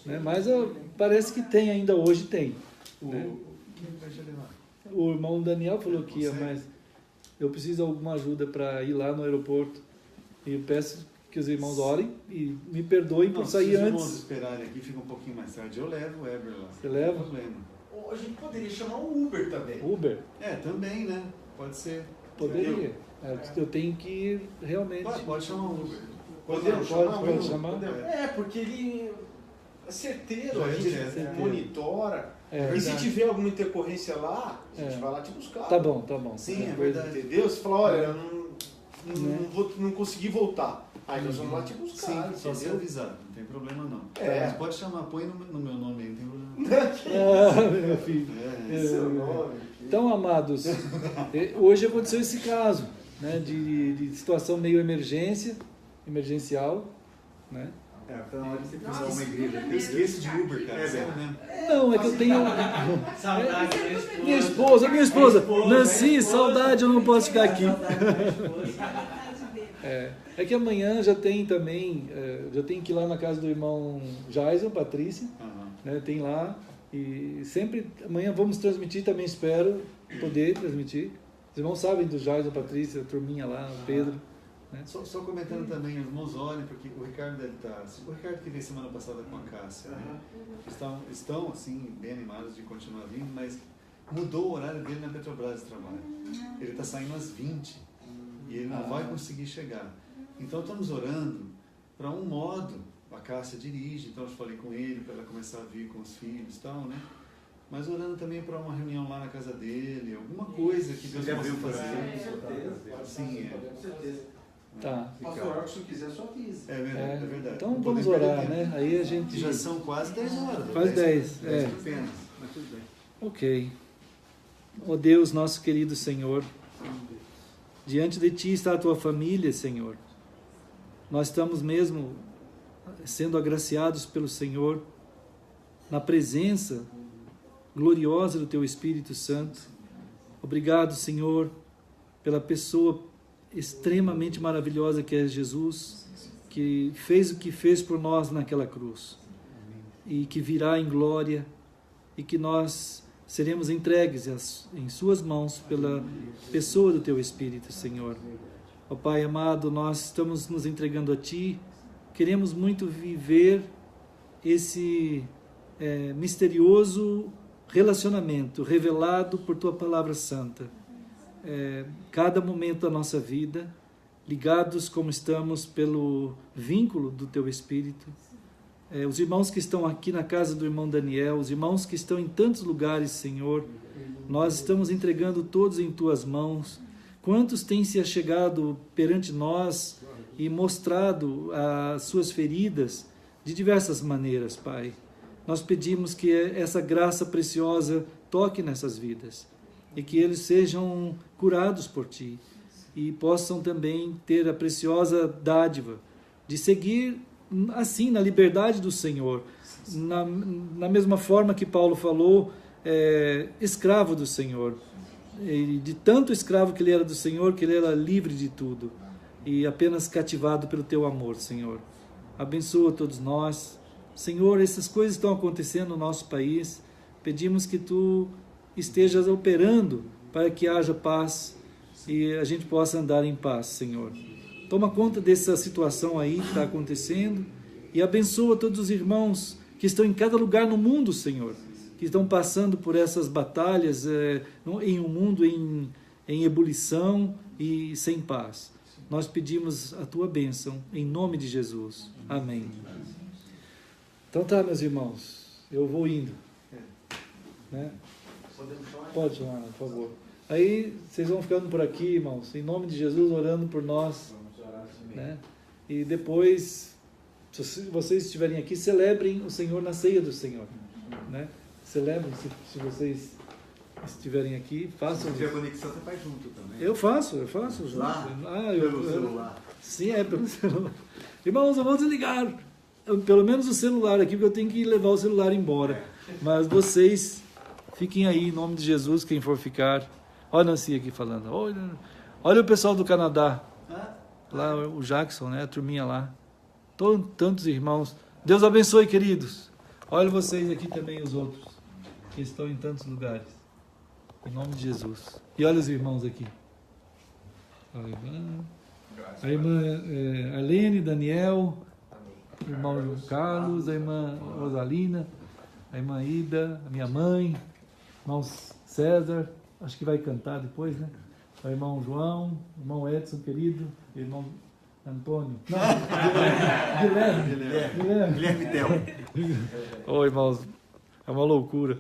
Né? Mas parece que tem ainda hoje, tem. Né? O irmão Daniel falou que ia, mas eu preciso de alguma ajuda para ir lá no aeroporto. E eu peço que os irmãos orem e me perdoem por sair antes. Se os irmãos esperarem aqui, fica um pouquinho mais tarde. Eu levo o Weber lá. Você leva? Não tem problema. Ou a gente poderia chamar um Uber também. Uber? Também, né? Pode ser. Poderia. Eu tenho que realmente... Pode chamar um Uber. Pode chamar? Porque ele é certeiro, Já a gente certeiro. monitora. E se tiver alguma intercorrência lá, a gente vai lá te buscar. Tá bom. Sim, é verdade. Entendeu? Você fala, olha, eu não consegui voltar. Aí nós vamos lá te buscar. Sim, só ser avisado, não tem problema não. Mas pode chamar, põe no meu nome aí, não tem problema. Meu filho. Seu nome. Então, amados, hoje aconteceu esse caso, né, de situação meio emergencial, né? Tá na hora de você pisar uma igreja. Eu esqueço de Uber, cara. Não, é que eu tenho... Saudade, minha esposa. Nancy, saudade, eu não posso ficar aqui. É que amanhã já tem também, já tem que ir lá na casa do irmão Jason, Patrícia, né, tem lá, e sempre, amanhã vamos transmitir, também espero poder transmitir. Os irmãos sabem do Jason, Patrícia, a turminha lá, o Pedro. Né? Só comentando também, os irmãos olhem, porque o Ricardo deve estar... O Ricardo que veio semana passada com a Cássia, né? Estão, assim, bem animados de continuar vindo, mas mudou o horário dele na Petrobras de trabalho. Ele está saindo às 20 e ele não vai conseguir chegar. Então estamos orando para um modo, a Cássia dirige, então eu falei com ele para ela começar a vir com os filhos e tal, né? Mas orando também para uma reunião lá na casa dele, alguma coisa que Deus possa fazer. Sim, com certeza. Tá. Pastor, se quiser, só avisa. É verdade. Então vamos orar, né? Aí a gente... Já são quase 10 horas. Quase 10. Apenas, mas tudo bem. Ok. Ó Deus, nosso querido Senhor, diante de Ti está a Tua família, Senhor. Nós estamos mesmo sendo agraciados pelo Senhor na presença gloriosa do Teu Espírito Santo. Obrigado, Senhor, pela pessoa extremamente maravilhosa que é Jesus, que fez o que fez por nós naquela cruz e que virá em glória e que nós seremos entregues em Suas mãos pela pessoa do Teu Espírito, Senhor. Ó Pai amado, nós estamos nos entregando a Ti, queremos muito viver esse misterioso relacionamento revelado por Tua Palavra Santa. Cada momento da nossa vida, ligados como estamos pelo vínculo do Teu Espírito. Os irmãos que estão aqui na casa do irmão Daniel, os irmãos que estão em tantos lugares, Senhor, nós estamos entregando todos em Tuas mãos. Quantos têm se achegado perante nós e mostrado as suas feridas de diversas maneiras, Pai. Nós pedimos que essa graça preciosa toque nessas vidas e que eles sejam curados por Ti e possam também ter a preciosa dádiva de seguir assim na liberdade do Senhor, na mesma forma que Paulo falou, escravo do Senhor, e de tanto escravo que ele era do Senhor, que ele era livre de tudo e apenas cativado pelo Teu amor, Senhor. Abençoa todos nós, Senhor. Essas coisas estão acontecendo no nosso país, pedimos que Tu estejas operando para que haja paz e a gente possa andar em paz, Senhor. Toma conta dessa situação aí que está acontecendo e abençoa todos os irmãos que estão em cada lugar no mundo, Senhor, que estão passando por essas batalhas em um mundo em ebulição e sem paz. Nós pedimos a Tua bênção em nome de Jesus. Amém. Então tá, meus irmãos, eu vou indo. Né? Pode chamar, por favor. Aí vocês vão ficando por aqui, irmãos, em nome de Jesus, orando por nós. Né? E depois, se vocês estiverem aqui, celebrem o Senhor na ceia do Senhor. Né? Celebrem, se vocês estiverem aqui, façam. Se tiver conexão, você faz junto também. Eu faço. Lá? Pelo celular. Sim, pelo celular. Irmãos, eu vou desligar pelo menos o celular aqui, porque eu tenho que levar o celular embora. Mas vocês fiquem aí, em nome de Jesus, quem for ficar. Olha a Nancy aqui falando. Olha o pessoal do Canadá. Lá, o Jackson, né? A turminha lá. Tantos irmãos. Deus abençoe, queridos. Olha vocês aqui também, os outros, que estão em tantos lugares. Em nome de Jesus. E olha os irmãos aqui. A irmã Arlene, Daniel, o irmão Carlos, a irmã Rosalina, a irmã Ida, a minha mãe, irmão César, acho que vai cantar depois, né? O irmão João, o irmão Edson, querido, o irmão Antônio. Não, Guilherme Tel. Oi, irmãos, é uma loucura.